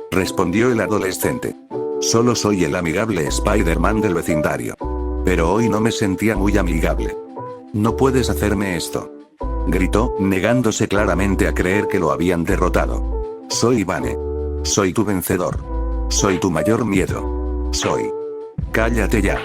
respondió el adolescente. Solo soy el amigable Spider-Man del vecindario. Pero hoy no me sentía muy amigable. No puedes hacerme esto, gritó, negándose claramente a creer que lo habían derrotado. Soy Vane. Soy tu vencedor. Soy tu mayor miedo. Soy. Cállate ya.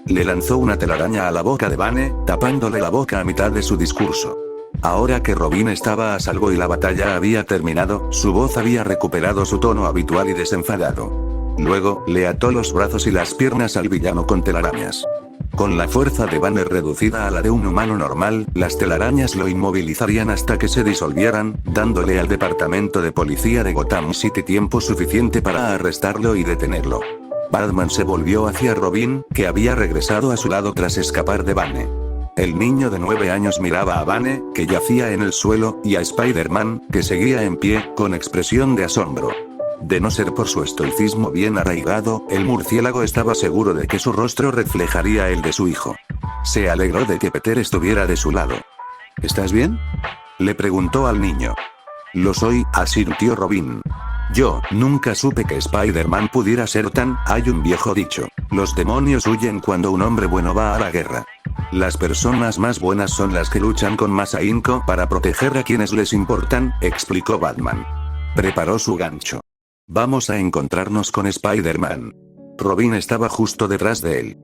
Le lanzó una telaraña a la boca de Vane, tapándole la boca a mitad de su discurso. Ahora que Robin estaba a salvo y la batalla había terminado, su voz había recuperado su tono habitual y desenfadado. Luego, le ató los brazos y las piernas al villano con telarañas. Con la fuerza de Banner reducida a la de un humano normal, las telarañas lo inmovilizarían hasta que se disolvieran, dándole al departamento de policía de Gotham City tiempo suficiente para arrestarlo y detenerlo. Batman se volvió hacia Robin, que había regresado a su lado tras escapar de Bane. El niño de 9 años miraba a Bane, que yacía en el suelo, y a Spider-Man, que seguía en pie, con expresión de asombro. De no ser por su estoicismo bien arraigado, el murciélago estaba seguro de que su rostro reflejaría el de su hijo. Se alegró de que Peter estuviera de su lado. ¿Estás bien?, le preguntó al niño. Lo soy, asintió Robin. Yo nunca supe que Spider-Man pudiera ser tan... Hay un viejo dicho. Los demonios huyen cuando un hombre bueno va a la guerra. Las personas más buenas son las que luchan con más ahínco para proteger a quienes les importan, explicó Batman. Preparó su gancho. Vamos a encontrarnos con Spider-Man. Robin estaba justo detrás de él.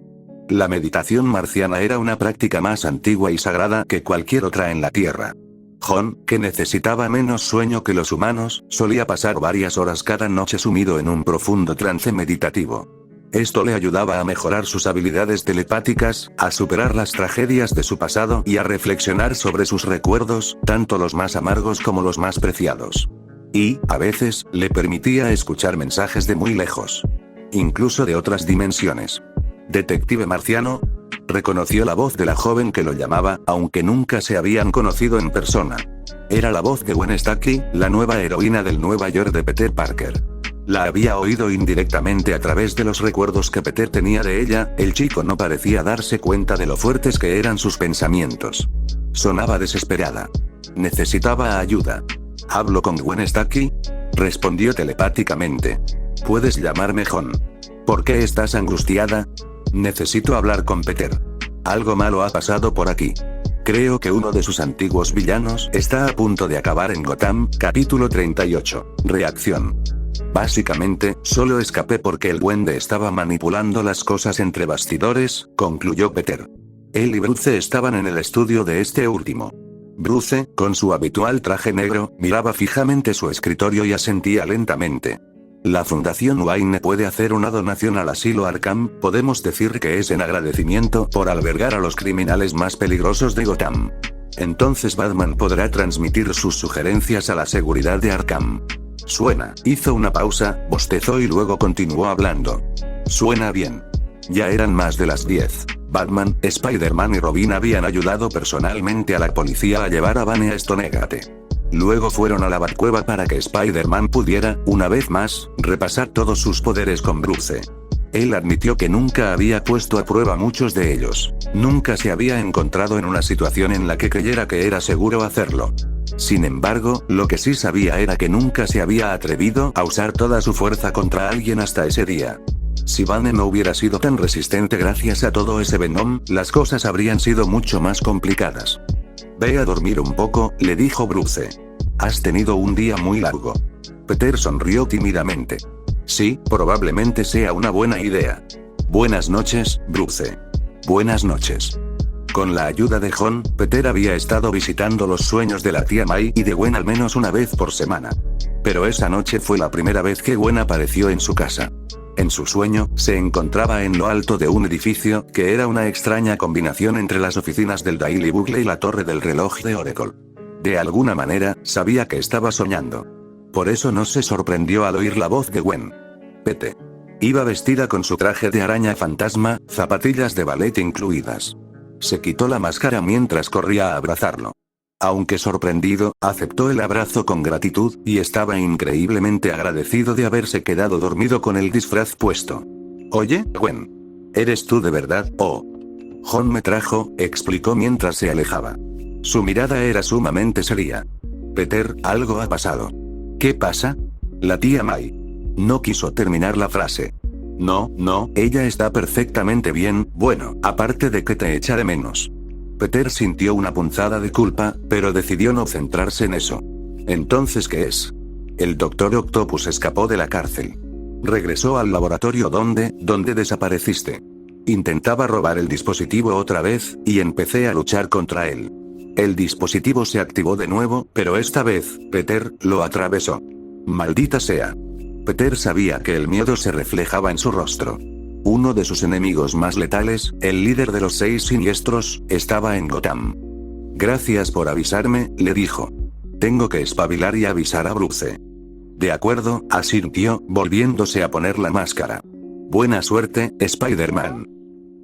La meditación marciana era una práctica más antigua y sagrada que cualquier otra en la Tierra. John, que necesitaba menos sueño que los humanos, solía pasar varias horas cada noche sumido en un profundo trance meditativo. Esto le ayudaba a mejorar sus habilidades telepáticas, a superar las tragedias de su pasado y a reflexionar sobre sus recuerdos, tanto los más amargos como los más preciados. Y, a veces, le permitía escuchar mensajes de muy lejos. Incluso de otras dimensiones. ¿Detective marciano? Reconoció la voz de la joven que lo llamaba, aunque nunca se habían conocido en persona. Era la voz de Gwen Stacy, la nueva heroína del Nueva York de Peter Parker. La había oído indirectamente a través de los recuerdos que Peter tenía de ella. El chico no parecía darse cuenta de lo fuertes que eran sus pensamientos. Sonaba desesperada. Necesitaba ayuda. ¿Hablo con Gwen Stacy?, respondió telepáticamente. Puedes llamarme John. ¿Por qué estás angustiada? Necesito hablar con Peter. Algo malo ha pasado por aquí. Creo que uno de sus antiguos villanos está a punto de acabar en Gotham. Capítulo 38. Reacción. Básicamente, solo escapé porque el duende estaba manipulando las cosas entre bastidores, concluyó Peter. Él y Bruce estaban en el estudio de este último. Bruce, con su habitual traje negro, miraba fijamente su escritorio y asentía lentamente. La Fundación Wayne puede hacer una donación al asilo Arkham. Podemos decir que es en agradecimiento por albergar a los criminales más peligrosos de Gotham. Entonces Batman podrá transmitir sus sugerencias a la seguridad de Arkham. Suena. Hizo una pausa, bostezó y luego continuó hablando. Suena bien. Ya eran más de las 10. Batman, Spider-Man y Robin habían ayudado personalmente a la policía a llevar a Bane a Stonegate. Luego fueron a la Batcueva para que Spider-Man pudiera, una vez más, repasar todos sus poderes con Bruce. Él admitió que nunca había puesto a prueba muchos de ellos. Nunca se había encontrado en una situación en la que creyera que era seguro hacerlo. Sin embargo, lo que sí sabía era que nunca se había atrevido a usar toda su fuerza contra alguien hasta ese día. Si Bane no hubiera sido tan resistente gracias a todo ese Venom, las cosas habrían sido mucho más complicadas. Ve a dormir un poco, le dijo Bruce. Has tenido un día muy largo. Peter sonrió tímidamente. Sí, probablemente sea una buena idea. Buenas noches, Bruce. Buenas noches. Con la ayuda de John, Peter había estado visitando los sueños de la tía May y de Gwen al menos una vez por semana. Pero esa noche fue la primera vez que Gwen apareció en su casa. En su sueño, se encontraba en lo alto de un edificio, que era una extraña combinación entre las oficinas del Daily Bugle y la torre del reloj de Oracle. De alguna manera, sabía que estaba soñando. Por eso no se sorprendió al oír la voz de Gwen. Pete. Iba vestida con su traje de araña fantasma, zapatillas de ballet incluidas. Se quitó la máscara mientras corría a abrazarlo. Aunque sorprendido, aceptó el abrazo con gratitud, y estaba increíblemente agradecido de haberse quedado dormido con el disfraz puesto. Oye, Gwen. ¿Eres tú de verdad? Oh. John me trajo, explicó mientras se alejaba. Su mirada era sumamente seria. Peter, algo ha pasado. ¿Qué pasa? La tía May. No quiso terminar la frase. No, ella está perfectamente bien, bueno, aparte de que te echa de menos. Peter sintió una punzada de culpa, pero decidió no centrarse en eso. ¿Entonces qué es? El Dr. Octopus escapó de la cárcel. Regresó al laboratorio donde desapareciste. Intentaba robar el dispositivo otra vez, y empecé a luchar contra él. El dispositivo se activó de nuevo, pero esta vez, Peter, lo atravesó. Maldita sea. Peter sabía que el miedo se reflejaba en su rostro. Uno de sus enemigos más letales, el líder de los 6 siniestros, estaba en Gotham. Gracias por avisarme, le dijo. Tengo que espabilar y avisar a Bruce. De acuerdo, asintió, volviéndose a poner la máscara. Buena suerte, Spider-Man.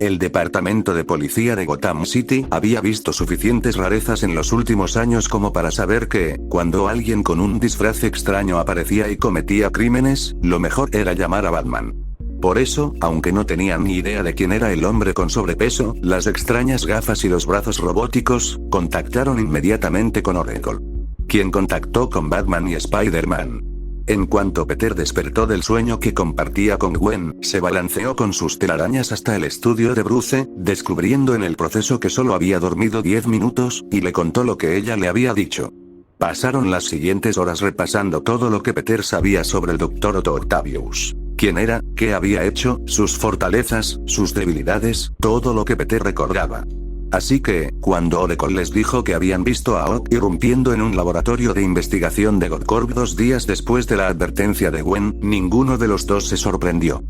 El departamento de policía de Gotham City había visto suficientes rarezas en los últimos años como para saber que, cuando alguien con un disfraz extraño aparecía y cometía crímenes, lo mejor era llamar a Batman. Por eso, aunque no tenían ni idea de quién era el hombre con sobrepeso, las extrañas gafas y los brazos robóticos, contactaron inmediatamente con Oracle, quien contactó con Batman y Spider-Man. En cuanto Peter despertó del sueño que compartía con Gwen, se balanceó con sus telarañas hasta el estudio de Bruce, descubriendo en el proceso que solo había dormido 10 minutos, y le contó lo que ella le había dicho. Pasaron las siguientes horas repasando todo lo que Peter sabía sobre el Dr. Otto Octavius. Quién era, qué había hecho, sus fortalezas, sus debilidades, todo lo que Peter recordaba. Así que, cuando Oracle les dijo que habían visto a Ock irrumpiendo en un laboratorio de investigación de Godcorp 2 días después de la advertencia de Gwen, ninguno de los dos se sorprendió.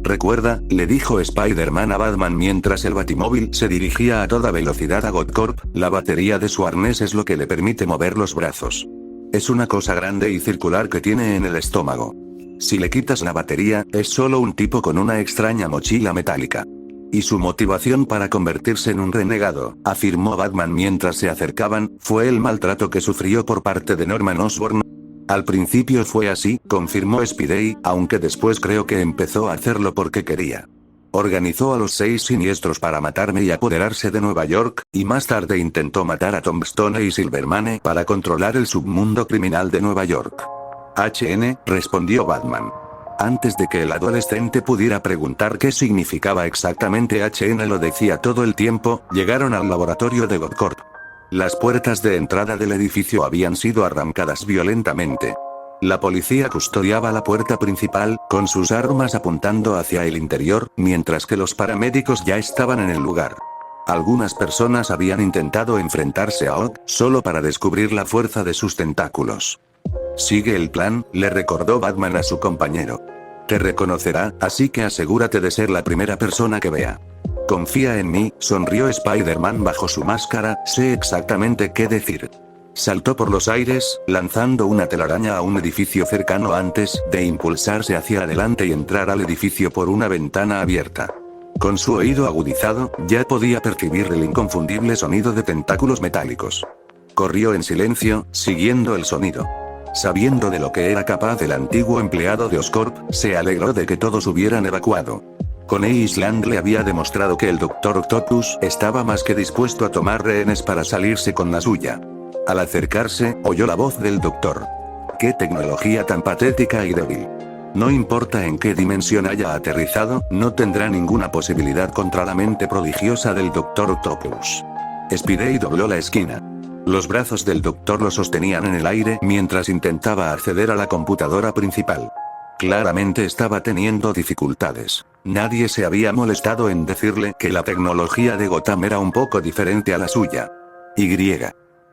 Recuerda, le dijo Spider-Man a Batman mientras el Batimóvil se dirigía a toda velocidad a Godcorp, la batería de su arnés es lo que le permite mover los brazos. Es una cosa grande y circular que tiene en el estómago. Si le quitas la batería, es solo un tipo con una extraña mochila metálica. Y su motivación para convertirse en un renegado, afirmó Batman mientras se acercaban, fue el maltrato que sufrió por parte de Norman Osborn. Al principio fue así, confirmó Spidey, aunque después creo que empezó a hacerlo porque quería. Organizó a los 6 siniestros para matarme y apoderarse de Nueva York, y más tarde intentó matar a Tombstone y Silvermane para controlar el submundo criminal de Nueva York. HN, respondió Batman. Antes de que el adolescente pudiera preguntar qué significaba exactamente HN lo decía todo el tiempo, llegaron al laboratorio de Godcorp. Las puertas de entrada del edificio habían sido arrancadas violentamente. La policía custodiaba la puerta principal, con sus armas apuntando hacia el interior, mientras que los paramédicos ya estaban en el lugar. Algunas personas habían intentado enfrentarse a Ock, solo para descubrir la fuerza de sus tentáculos. Sigue el plan, le recordó Batman a su compañero. Te reconocerá, así que asegúrate de ser la primera persona que vea. Confía en mí, sonrió Spider-Man bajo su máscara, sé exactamente qué decir. Saltó por los aires, lanzando una telaraña a un edificio cercano antes de impulsarse hacia adelante y entrar al edificio por una ventana abierta. Con su oído agudizado, ya podía percibir el inconfundible sonido de tentáculos metálicos. Corrió en silencio, siguiendo el sonido. Sabiendo de lo que era capaz el antiguo empleado de Oscorp, se alegró de que todos hubieran evacuado. Con Island le había demostrado que el Dr. Octopus estaba más que dispuesto a tomar rehenes para salirse con la suya. Al acercarse, oyó la voz del doctor. ¡Qué tecnología tan patética y débil! No importa en qué dimensión haya aterrizado, no tendrá ninguna posibilidad contra la mente prodigiosa del Dr. Octopus. Spidey dobló la esquina. Los brazos del doctor lo sostenían en el aire mientras intentaba acceder a la computadora principal. Claramente estaba teniendo dificultades. Nadie se había molestado en decirle que la tecnología de Gotham era un poco diferente a la suya.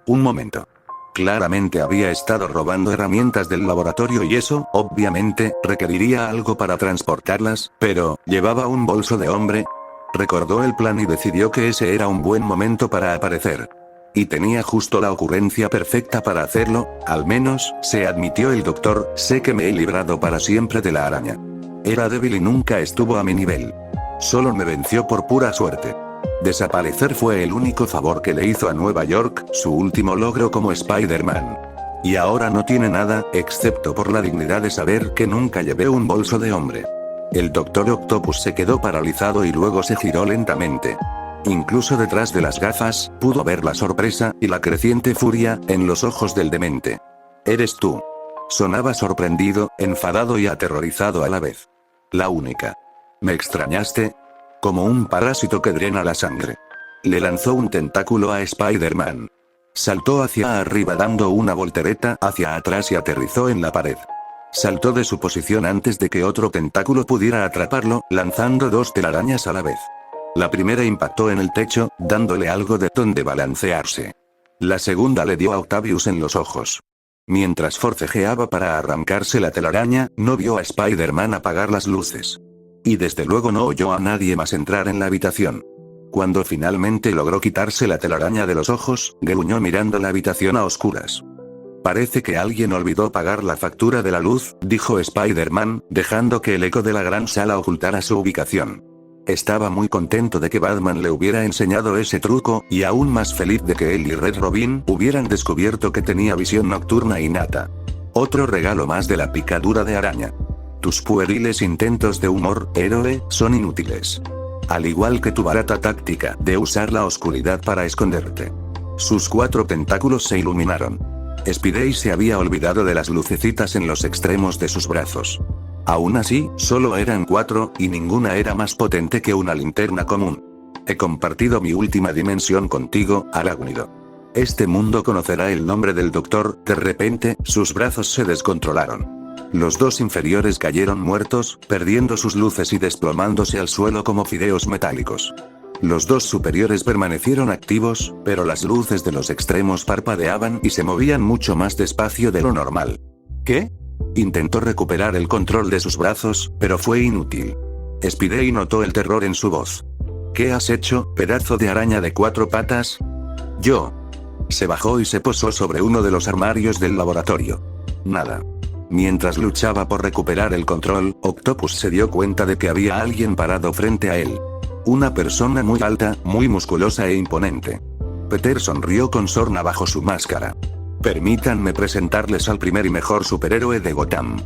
Un momento. Claramente había estado robando herramientas del laboratorio y eso, obviamente, requeriría algo para transportarlas, pero, ¿llevaba un bolso de hombre? Recordó el plan y decidió que ese era un buen momento para aparecer. Y tenía justo la ocurrencia perfecta para hacerlo, al menos, se admitió el doctor, sé que me he librado para siempre de la araña. Era débil y nunca estuvo a mi nivel. Solo me venció por pura suerte. Desaparecer fue el único favor que le hizo a Nueva York, su último logro como Spider-Man. Y ahora no tiene nada, excepto por la dignidad de saber que nunca llevé un bolso de hombre. El Dr. Octopus se quedó paralizado y luego se giró lentamente. Incluso detrás de las gafas, pudo ver la sorpresa y la creciente furia en los ojos del demente. «Eres tú». Sonaba sorprendido, enfadado y aterrorizado a la vez. La única. «¿Me extrañaste?» Como un parásito que drena la sangre. Le lanzó un tentáculo a Spider-Man. Saltó hacia arriba dando una voltereta hacia atrás y aterrizó en la pared. Saltó de su posición antes de que otro tentáculo pudiera atraparlo, lanzando 2 telarañas a la vez. La primera impactó en el techo, dándole algo de donde balancearse. La segunda le dio a Octavius en los ojos. Mientras forcejeaba para arrancarse la telaraña, no vio a Spider-Man apagar las luces. Y desde luego no oyó a nadie más entrar en la habitación. Cuando finalmente logró quitarse la telaraña de los ojos, gruñó mirando la habitación a oscuras. Parece que alguien olvidó pagar la factura de la luz, dijo Spider-Man, dejando que el eco de la gran sala ocultara su ubicación. Estaba muy contento de que Batman le hubiera enseñado ese truco, y aún más feliz de que él y Red Robin hubieran descubierto que tenía visión nocturna innata. Otro regalo más de la picadura de araña. Tus pueriles intentos de humor, héroe, son inútiles. Al igual que tu barata táctica de usar la oscuridad para esconderte. Sus 4 tentáculos se iluminaron. Spidey se había olvidado de las lucecitas en los extremos de sus brazos. Aún así, solo eran 4, y ninguna era más potente que una linterna común. He compartido mi última dimensión contigo, arácnido. Este mundo conocerá el nombre del doctor. De repente, sus brazos se descontrolaron. Los 2 inferiores cayeron muertos, perdiendo sus luces y desplomándose al suelo como fideos metálicos. Los 2 superiores permanecieron activos, pero las luces de los extremos parpadeaban y se movían mucho más despacio de lo normal. ¿Qué? Intentó recuperar el control de sus brazos, pero fue inútil. Spidey notó el terror en su voz. ¿Qué has hecho, pedazo de araña de 4 patas? Yo. Se bajó y se posó sobre uno de los armarios del laboratorio. Nada. Mientras luchaba por recuperar el control, Octopus se dio cuenta de que había alguien parado frente a él. Una persona muy alta, muy musculosa e imponente. Peter sonrió con sorna bajo su máscara. Permítanme presentarles al primer y mejor superhéroe de Gotham.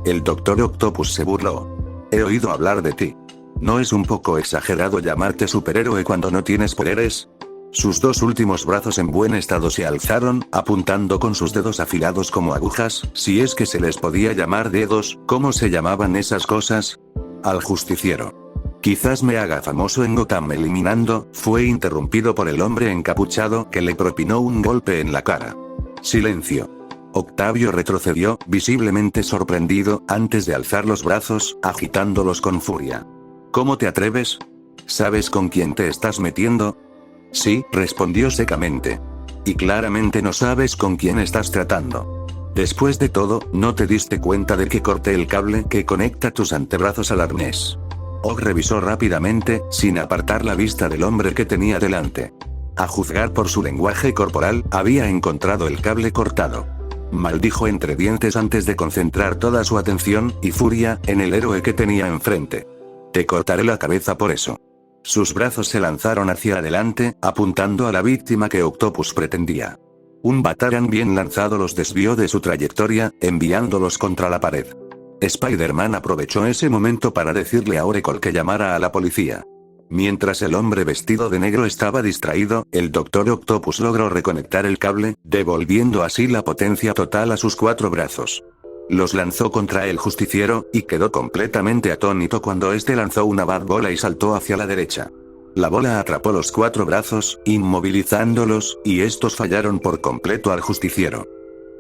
El Dr. Octopus se burló. He oído hablar de ti. ¿No es un poco exagerado llamarte superhéroe cuando no tienes poderes? Sus 2 últimos brazos en buen estado se alzaron, apuntando con sus dedos afilados como agujas, si es que se les podía llamar dedos. ¿Cómo se llamaban esas cosas? Al justiciero. Quizás me haga famoso en Gotham eliminando, fue interrumpido por el hombre encapuchado que le propinó un golpe en la cara. Silencio. Octavio retrocedió, visiblemente sorprendido, antes de alzar los brazos, agitándolos con furia. ¿Cómo te atreves? ¿Sabes con quién te estás metiendo? Sí, respondió secamente. Y claramente no sabes con quién estás tratando. Después de todo, ¿no te diste cuenta de que corté el cable que conecta tus antebrazos al arnés? Og revisó rápidamente, sin apartar la vista del hombre que tenía delante. A juzgar por su lenguaje corporal, había encontrado el cable cortado. Maldijo entre dientes antes de concentrar toda su atención y furia en el héroe que tenía enfrente. Te cortaré la cabeza por eso. Sus brazos se lanzaron hacia adelante, apuntando a la víctima que Octopus pretendía. Un batarán bien lanzado los desvió de su trayectoria, enviándolos contra la pared. Spider-Man aprovechó ese momento para decirle a Oracle que llamara a la policía. Mientras el hombre vestido de negro estaba distraído, el Dr. Octopus logró reconectar el cable, devolviendo así la potencia total a sus 4 brazos. Los lanzó contra el justiciero, y quedó completamente atónito cuando este lanzó una bat bola y saltó hacia la derecha. La bola atrapó los 4 brazos, inmovilizándolos, y estos fallaron por completo al justiciero.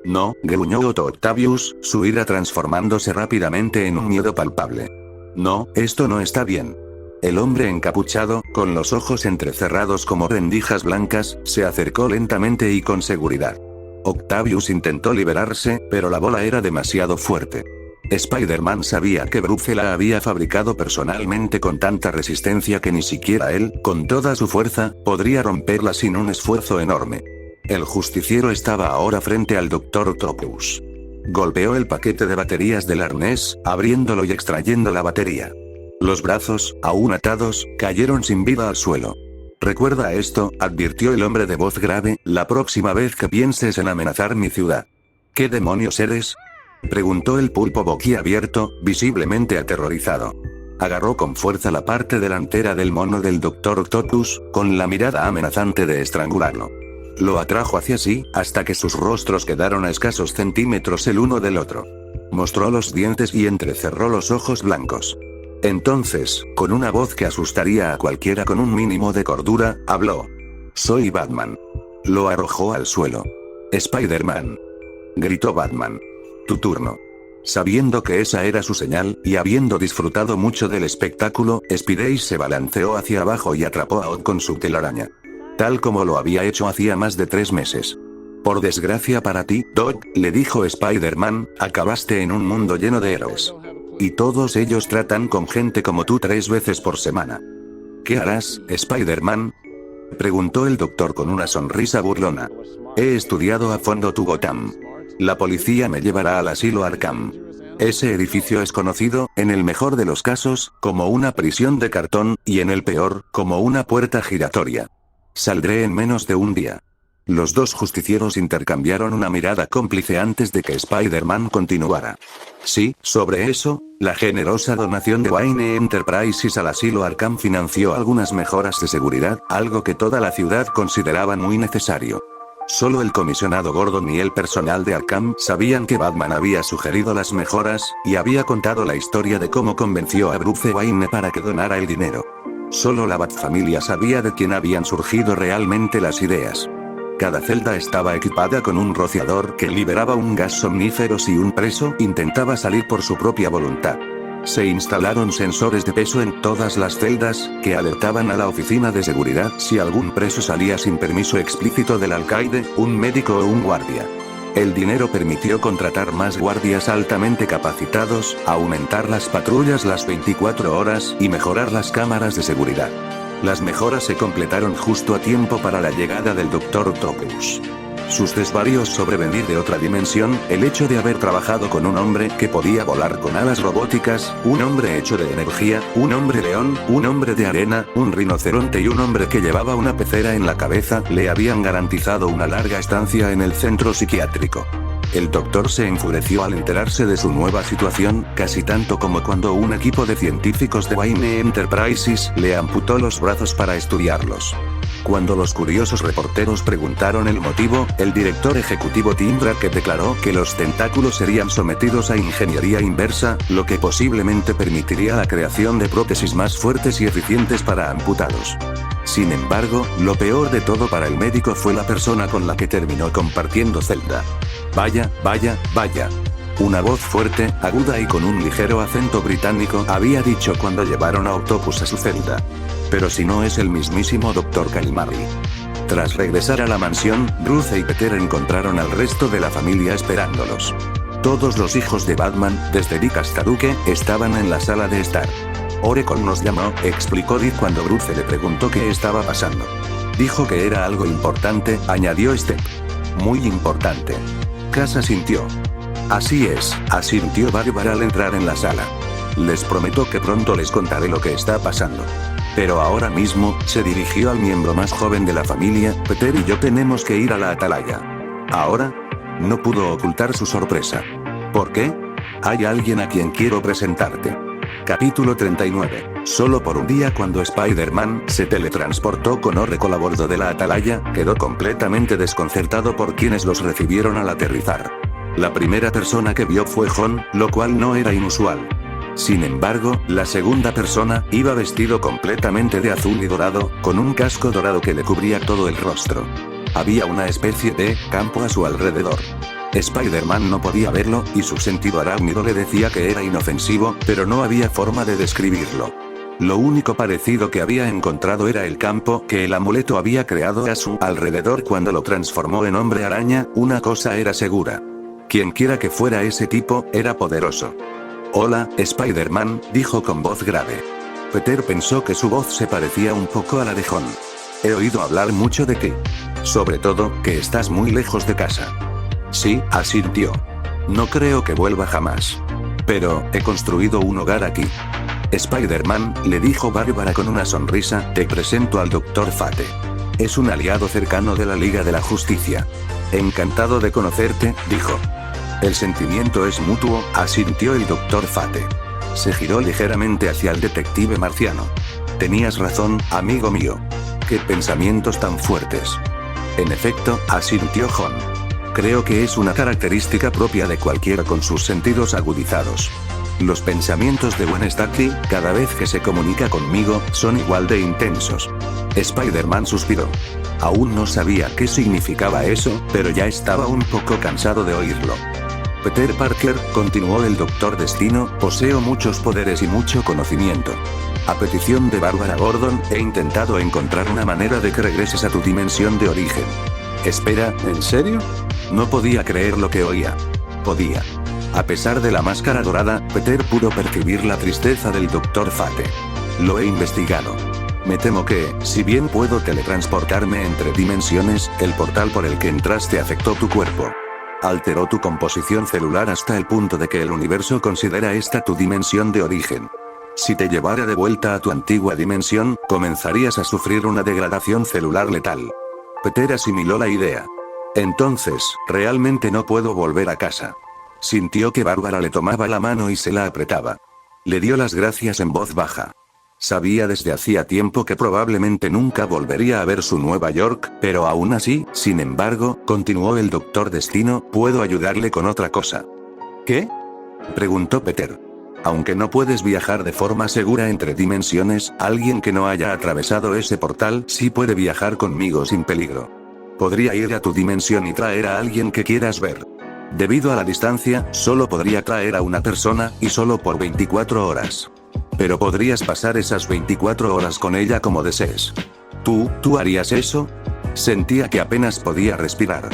No, gruñó Otto Octavius, su ira transformándose rápidamente en un miedo palpable. No, esto no está bien. El hombre encapuchado, con los ojos entrecerrados como rendijas blancas, se acercó lentamente y con seguridad. Octavius intentó liberarse, pero la bola era demasiado fuerte. Spider-Man sabía que Bruce la había fabricado personalmente con tanta resistencia que ni siquiera él, con toda su fuerza, podría romperla sin un esfuerzo enorme. El justiciero estaba ahora frente al Dr. Octopus. Golpeó el paquete de baterías del arnés, abriéndolo y extrayendo la batería. Los brazos, aún atados, cayeron sin vida al suelo. Recuerda esto, advirtió el hombre de voz grave, la próxima vez que pienses en amenazar mi ciudad. ¿Qué demonios eres? Preguntó el pulpo boquiabierto, visiblemente aterrorizado. Agarró con fuerza la parte delantera del mono del Dr. Octopus, con la mirada amenazante de estrangularlo. Lo atrajo hacia sí, hasta que sus rostros quedaron a escasos centímetros el uno del otro. Mostró los dientes y entrecerró los ojos blancos. Entonces, con una voz que asustaría a cualquiera con un mínimo de cordura, habló. Soy Batman. Lo arrojó al suelo. Spider-Man. Gritó Batman. Tu turno. Sabiendo que esa era su señal, y habiendo disfrutado mucho del espectáculo, Spidey se balanceó hacia abajo y atrapó a Odd con su telaraña. Tal como lo había hecho hacía más de 3 meses. Por desgracia para ti, Doc, le dijo Spider-Man, acabaste en un mundo lleno de héroes. Y todos ellos tratan con gente como tú 3 veces por semana. ¿Qué harás, Spider-Man?, preguntó el doctor con una sonrisa burlona. He estudiado a fondo tu Gotham. La policía me llevará al asilo Arkham. Ese edificio es conocido, en el mejor de los casos, como una prisión de cartón, y en el peor, como una puerta giratoria. Saldré en menos de un día. Los dos justicieros intercambiaron una mirada cómplice antes de que Spider-Man continuara. Sí, sobre eso, la generosa donación de Wayne Enterprises al asilo Arkham financió algunas mejoras de seguridad, algo que toda la ciudad consideraba muy necesario. Solo el comisionado Gordon y el personal de Arkham sabían que Batman había sugerido las mejoras, y había contado la historia de cómo convenció a Bruce Wayne para que donara el dinero. Solo la Batfamilia sabía de quién habían surgido realmente las ideas. Cada celda estaba equipada con un rociador que liberaba un gas somnífero si un preso intentaba salir por su propia voluntad. Se instalaron sensores de peso en todas las celdas, que alertaban a la oficina de seguridad si algún preso salía sin permiso explícito del alcaide, un médico o un guardia. El dinero permitió contratar más guardias altamente capacitados, aumentar las patrullas las 24 horas y mejorar las cámaras de seguridad. Las mejoras se completaron justo a tiempo para la llegada del Dr. Octopus. Sus desvaríos sobre venir de otra dimensión, el hecho de haber trabajado con un hombre que podía volar con alas robóticas, un hombre hecho de energía, un hombre león, un hombre de arena, un rinoceronte y un hombre que llevaba una pecera en la cabeza, le habían garantizado una larga estancia en el centro psiquiátrico. El doctor se enfureció al enterarse de su nueva situación, casi tanto como cuando un equipo de científicos de Wayne Enterprises le amputó los brazos para estudiarlos. Cuando los curiosos reporteros preguntaron el motivo, el director ejecutivo Tim Drake declaró que los tentáculos serían sometidos a ingeniería inversa, lo que posiblemente permitiría la creación de prótesis más fuertes y eficientes para amputados. Sin embargo, lo peor de todo para el médico fue la persona con la que terminó compartiendo celda. Vaya, vaya, vaya. Una voz fuerte, aguda y con un ligero acento británico había dicho cuando llevaron a Octopus a su celda. Pero si no es el mismísimo Dr. Calimari. Tras regresar a la mansión, Bruce y Peter encontraron al resto de la familia esperándolos. Todos los hijos de Batman, desde Dick hasta Duke, estaban en la sala de estar. Oracle nos llamó, explicó Dick cuando Bruce le preguntó qué estaba pasando. Dijo que era algo importante, añadió Step. Muy importante. Casa sintió. Así es, asintió Bárbara al entrar en la sala. Les prometo que pronto les contaré lo que está pasando. Pero ahora mismo, se dirigió al miembro más joven de la familia, Peter y yo tenemos que ir a la atalaya. ¿Ahora? No pudo ocultar su sorpresa. ¿Por qué? Hay alguien a quien quiero presentarte. Capítulo 39. Solo por un día cuando Spider-Man se teletransportó con Oracle a bordo de la atalaya, quedó completamente desconcertado por quienes los recibieron al aterrizar. La primera persona que vio fue John, lo cual no era inusual. Sin embargo, la segunda persona, iba vestido completamente de azul y dorado, con un casco dorado que le cubría todo el rostro. Había una especie de campo a su alrededor. Spider-Man no podía verlo, y su sentido arácnido le decía que era inofensivo, pero no había forma de describirlo. Lo único parecido que había encontrado era el campo que el amuleto había creado a su alrededor cuando lo transformó en hombre araña. Una cosa era segura. Quienquiera que fuera ese tipo, era poderoso. Hola, Spider-Man, dijo con voz grave. Peter pensó que su voz se parecía un poco a la de John. He oído hablar mucho de ti. Sobre todo, que estás muy lejos de casa. Sí, asintió. No creo que vuelva jamás. Pero, he construido un hogar aquí. Spider-Man, le dijo Bárbara con una sonrisa, te presento al Dr. Fate. Es un aliado cercano de la Liga de la Justicia. Encantado de conocerte, dijo. El sentimiento es mutuo, asintió el Dr. Fate. Se giró ligeramente hacia el detective marciano. Tenías razón, amigo mío. Qué pensamientos tan fuertes. En efecto, asintió John. Creo que es una característica propia de cualquiera con sus sentidos agudizados. Los pensamientos de Gwen Stacy, cada vez que se comunica conmigo, son igual de intensos. Spider-Man suspiró. Aún no sabía qué significaba eso, pero ya estaba un poco cansado de oírlo. Peter Parker, continuó el Doctor Destino, poseo muchos poderes y mucho conocimiento. A petición de Bárbara Gordon, he intentado encontrar una manera de que regreses a tu dimensión de origen. Espera, ¿en serio? No podía creer lo que oía. Podía. A pesar de la máscara dorada, Peter pudo percibir la tristeza del Dr. Fate. Lo he investigado. Me temo que, si bien puedo teletransportarme entre dimensiones, el portal por el que entraste afectó tu cuerpo. Alteró tu composición celular hasta el punto de que el universo considera esta tu dimensión de origen. Si te llevara de vuelta a tu antigua dimensión, comenzarías a sufrir una degradación celular letal. Peter asimiló la idea. Entonces, realmente no puedo volver a casa. Sintió que Bárbara le tomaba la mano y se la apretaba. Le dio las gracias en voz baja. Sabía desde hacía tiempo que probablemente nunca volvería a ver su Nueva York, pero aún así, sin embargo, continuó el Doctor Destino, puedo ayudarle con otra cosa. ¿Qué? Preguntó Peter. Aunque no puedes viajar de forma segura entre dimensiones, alguien que no haya atravesado ese portal sí puede viajar conmigo sin peligro. Podría ir a tu dimensión y traer a alguien que quieras ver. Debido a la distancia, solo podría traer a una persona, y solo por 24 horas. Pero podrías pasar esas 24 horas con ella como desees. ¿Tú harías eso? Sentía que apenas podía respirar.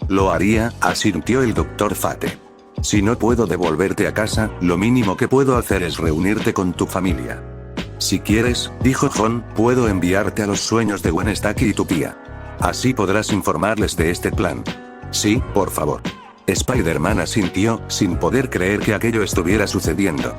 Lo haría, asintió el Dr. Fate. Si no puedo devolverte a casa, lo mínimo que puedo hacer es reunirte con tu familia. Si quieres, dijo John, puedo enviarte a los sueños de Gwen Stacy y tu tía. Así podrás informarles de este plan. Sí, por favor. Spider-Man asintió, sin poder creer que aquello estuviera sucediendo.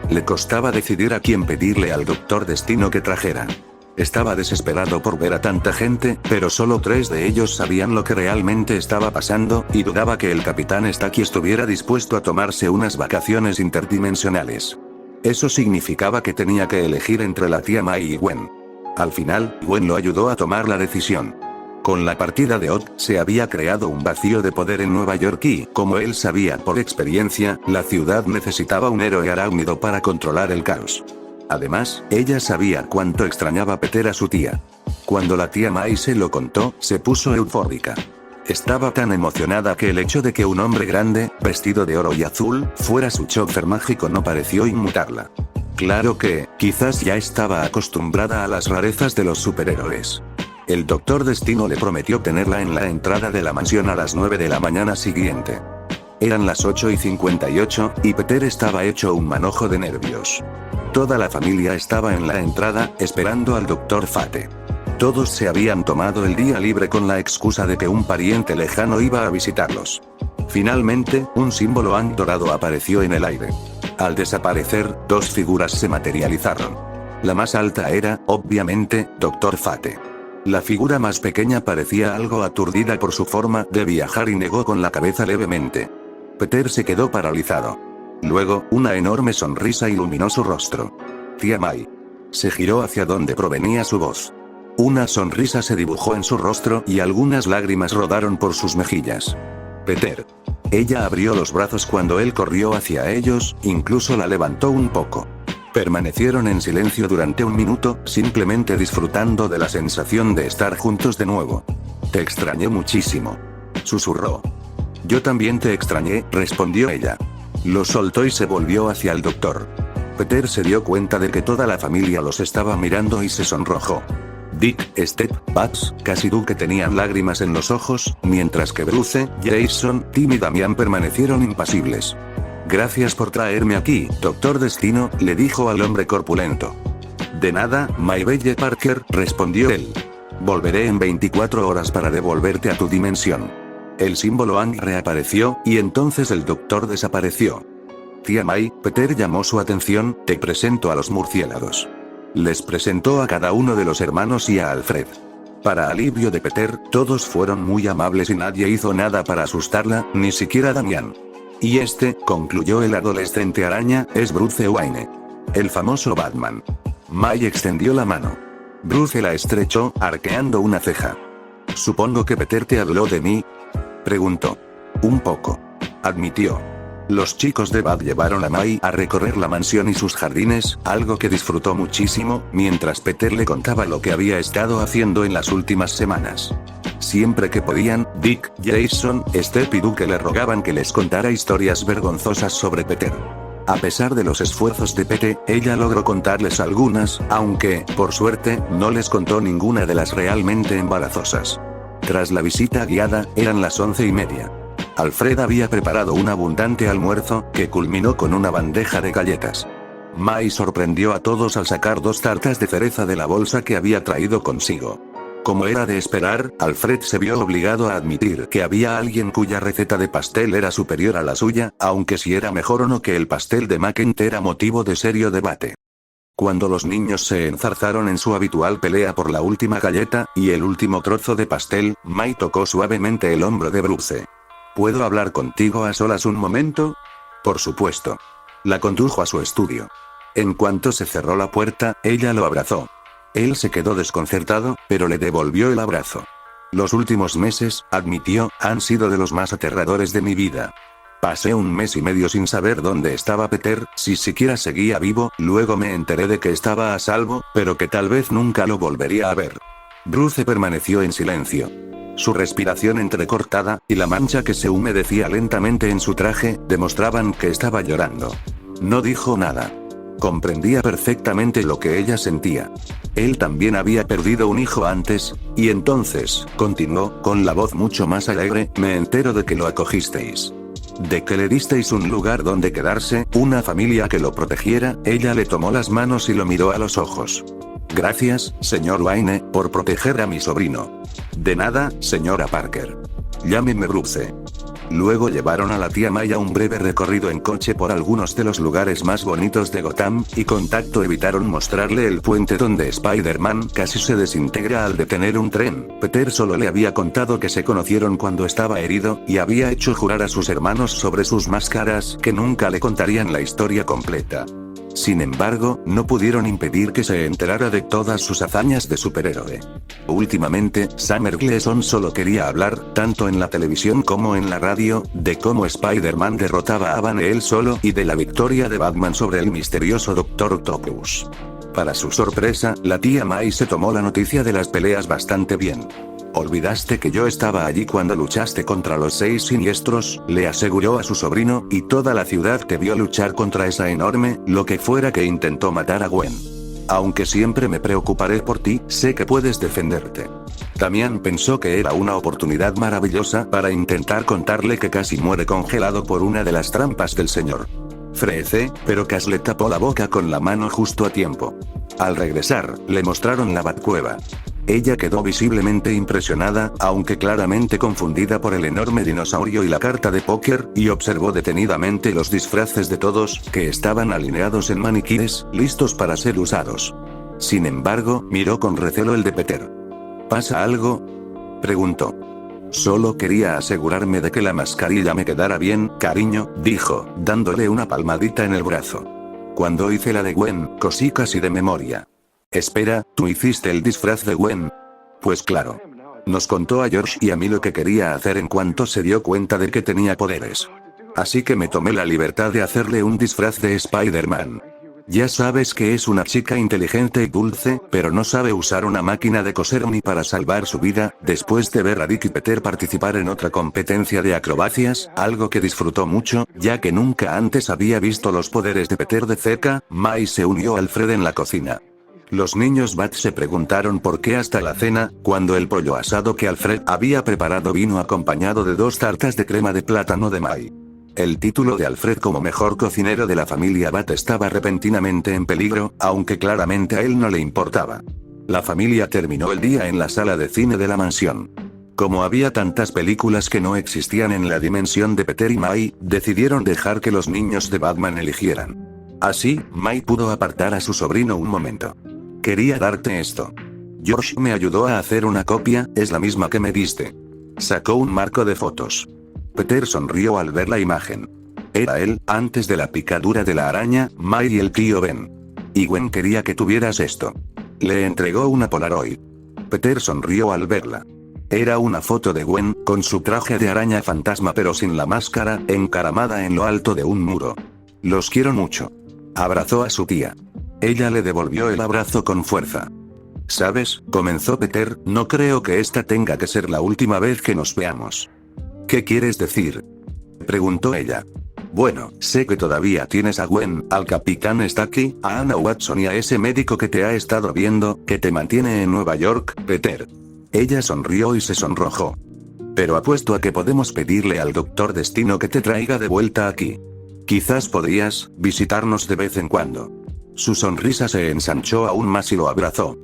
Le costaba decidir a quién pedirle al Doctor Destino que trajera. Estaba desesperado por ver a tanta gente, pero solo 3 de ellos sabían lo que realmente estaba pasando, y dudaba que el Capitán Stacy estuviera dispuesto a tomarse unas vacaciones interdimensionales. Eso significaba que tenía que elegir entre la tía May y Gwen. Al final, Gwen lo ayudó a tomar la decisión. Con la partida de Odd, se había creado un vacío de poder en Nueva York y, como él sabía por experiencia, la ciudad necesitaba un héroe arácnido para controlar el caos. Además, ella sabía cuánto extrañaba Peter a su tía. Cuando la tía May se lo contó, se puso eufórica. Estaba tan emocionada que el hecho de que un hombre grande, vestido de oro y azul, fuera su chofer mágico no pareció inmutarla. Claro que, quizás ya estaba acostumbrada a las rarezas de los superhéroes. El Doctor Destino le prometió tenerla en la entrada de la mansión a las 9 de la mañana siguiente. Eran las 8:58, y Peter estaba hecho un manojo de nervios. Toda la familia estaba en la entrada, esperando al Dr. Fate. Todos se habían tomado el día libre con la excusa de que un pariente lejano iba a visitarlos. Finalmente, un símbolo Ankh dorado apareció en el aire. Al desaparecer, 2 figuras se materializaron. La más alta era, obviamente, Dr. Fate. La figura más pequeña parecía algo aturdida por su forma de viajar y negó con la cabeza levemente. Peter se quedó paralizado. Luego, una enorme sonrisa iluminó su rostro. Tía May. Se giró hacia donde provenía su voz. Una sonrisa se dibujó en su rostro y algunas lágrimas rodaron por sus mejillas. Peter. Ella abrió los brazos cuando él corrió hacia ellos, incluso la levantó un poco. Permanecieron en silencio durante 1 minuto, simplemente disfrutando de la sensación de estar juntos de nuevo. Te extrañé muchísimo. Susurró. Yo también te extrañé, respondió ella. Lo soltó y se volvió hacia el doctor. Peter se dio cuenta de que toda la familia los estaba mirando y se sonrojó. Dick, Step, Bugs, casi Duke tenían lágrimas en los ojos, mientras que Bruce, Jason, Tim y Damian permanecieron impasibles. Gracias por traerme aquí, Doctor Destino, le dijo al hombre corpulento. De nada, My Belle Parker, respondió él. Volveré en 24 horas para devolverte a tu dimensión. El símbolo Ankh reapareció, y entonces el doctor desapareció. Tía May, Peter llamó su atención, te presento a los murciélagos. Les presentó a cada uno de los hermanos y a Alfred. Para alivio de Peter, todos fueron muy amables y nadie hizo nada para asustarla, ni siquiera Damian. Y concluyó el adolescente araña, es Bruce Wayne. El famoso Batman. May extendió la mano. Bruce la estrechó, arqueando una ceja. Supongo que Peter te habló de mí. Preguntó. Un poco. Admitió. Los chicos de Bat llevaron a May a recorrer la mansión y sus jardines, algo que disfrutó muchísimo, mientras Peter le contaba lo que había estado haciendo en las últimas semanas. Siempre que podían, Dick, Jason, Step y Duke le rogaban que les contara historias vergonzosas sobre Peter. A pesar de los esfuerzos de Peter, ella logró contarles algunas, aunque, por suerte, no les contó ninguna de las realmente embarazosas. Tras la visita guiada, eran las 11:30. Alfred había preparado un abundante almuerzo, que culminó con una bandeja de galletas. Mai sorprendió a todos al sacar 2 tartas de cereza de la bolsa que había traído consigo. Como era de esperar, Alfred se vio obligado a admitir que había alguien cuya receta de pastel era superior a la suya, aunque si era mejor o no que el pastel de Macent era motivo de serio debate. Cuando los niños se enzarzaron en su habitual pelea por la última galleta, y el último trozo de pastel, Mai tocó suavemente el hombro de Bruce. ¿Puedo hablar contigo a solas un momento? Por supuesto. La condujo a su estudio. En cuanto se cerró la puerta, ella lo abrazó. Él se quedó desconcertado, pero le devolvió el abrazo. Los últimos meses, admitió, han sido de los más aterradores de mi vida. Pasé 1 mes y medio sin saber dónde estaba Peter, si siquiera seguía vivo, luego me enteré de que estaba a salvo, pero que tal vez nunca lo volvería a ver. Bruce permaneció en silencio. Su respiración entrecortada, y la mancha que se humedecía lentamente en su traje, demostraban que estaba llorando. No dijo nada. Comprendía perfectamente lo que ella sentía. Él también había perdido un hijo antes, y entonces, continuó, con la voz mucho más alegre, me entero de que lo acogisteis. De que le disteis un lugar donde quedarse, una familia que lo protegiera. Ella le tomó las manos y lo miró a los ojos. Gracias, señor Wayne, por proteger a mi sobrino. De nada, señora Parker. Llámeme Bruce. Luego llevaron a la tía May a un breve recorrido en coche por algunos de los lugares más bonitos de Gotham, y con tacto evitaron mostrarle el puente donde Spider-Man casi se desintegra al detener un tren. Peter solo le había contado que se conocieron cuando estaba herido, y había hecho jurar a sus hermanos sobre sus máscaras que nunca le contarían la historia completa. Sin embargo, no pudieron impedir que se enterara de todas sus hazañas de superhéroe. Últimamente, Summer Gleason solo quería hablar, tanto en la televisión como en la radio, de cómo Spider-Man derrotaba a Bane él solo y de la victoria de Batman sobre el misterioso Dr. Octopus. Para su sorpresa, la tía May se tomó la noticia de las peleas bastante bien. Olvidaste que yo estaba allí cuando luchaste contra los 6 siniestros, le aseguró a su sobrino, y toda la ciudad te vio luchar contra esa enorme, lo que fuera que intentó matar a Gwen. Aunque siempre me preocuparé por ti, sé que puedes defenderte. Damián pensó que era una oportunidad maravillosa para intentar contarle que casi muere congelado por una de las trampas del señor Frece, pero Cass le tapó la boca con la mano justo a tiempo. Al regresar, le mostraron la Batcueva. Ella quedó visiblemente impresionada, aunque claramente confundida por el enorme dinosaurio y la carta de póker, y observó detenidamente los disfraces de todos, que estaban alineados en maniquíes, listos para ser usados. Sin embargo, miró con recelo el de Peter. ¿Pasa algo?, preguntó. Solo quería asegurarme de que la mascarilla me quedara bien, cariño, dijo, dándole una palmadita en el brazo. Cuando hice la de Gwen, cosí casi de memoria. Espera, ¿tú hiciste el disfraz de Gwen? Pues claro. Nos contó a George y a mí lo que quería hacer en cuanto se dio cuenta de que tenía poderes. Así que me tomé la libertad de hacerle un disfraz de Spider-Man. Ya sabes que es una chica inteligente y dulce, pero no sabe usar una máquina de coser ni para salvar su vida. Después de ver a Dick y Peter participar en otra competencia de acrobacias, algo que disfrutó mucho, ya que nunca antes había visto los poderes de Peter de cerca, May se unió a Alfred en la cocina. Los niños Bat se preguntaron por qué hasta la cena, cuando el pollo asado que Alfred había preparado vino acompañado de 2 tartas de crema de plátano de May. El título de Alfred como mejor cocinero de la familia Bat estaba repentinamente en peligro, aunque claramente a él no le importaba. La familia terminó el día en la sala de cine de la mansión. Como había tantas películas que no existían en la dimensión de Peter y May, decidieron dejar que los niños de Batman eligieran. Así, May pudo apartar a su sobrino un momento. Quería darte esto. George me ayudó a hacer una copia, es la misma que me diste. Sacó un marco de fotos. Peter sonrió al ver la imagen. Era él, antes de la picadura de la araña, May y el tío Ben. Y Gwen quería que tuvieras esto. Le entregó una Polaroid. Peter sonrió al verla. Era una foto de Gwen, con su traje de araña fantasma pero sin la máscara, encaramada en lo alto de un muro. Los quiero mucho. Abrazó a su tía. Ella le devolvió el abrazo con fuerza. ¿Sabes?, comenzó Peter, no creo que esta tenga que ser la última vez que nos veamos. ¿Qué quieres decir?, preguntó ella. Bueno, sé que todavía tienes a Gwen, al capitán Stacy, a Anna Watson y a ese médico que te ha estado viendo, que te mantiene en Nueva York, Peter. Ella sonrió y se sonrojó. Pero apuesto a que podemos pedirle al Doctor Destino que te traiga de vuelta aquí. Quizás podrías visitarnos de vez en cuando. Su sonrisa se ensanchó aún más y lo abrazó.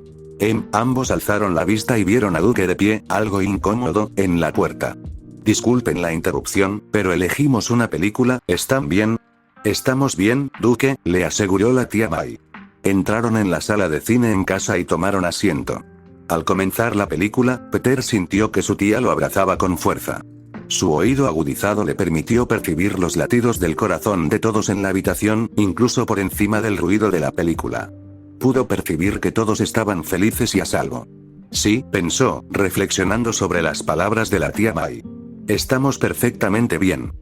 Ambos alzaron la vista y vieron a Duke de pie, algo incómodo, en la puerta. Disculpen la interrupción, pero elegimos una película, ¿están bien? Estamos bien, Duke, le aseguró la tía May. Entraron en la sala de cine en casa y tomaron asiento. Al comenzar la película, Peter sintió que su tía lo abrazaba con fuerza. Su oído agudizado le permitió percibir los latidos del corazón de todos en la habitación, incluso por encima del ruido de la película. Pudo percibir que todos estaban felices y a salvo. Sí, pensó, reflexionando sobre las palabras de la tía May. Estamos perfectamente bien.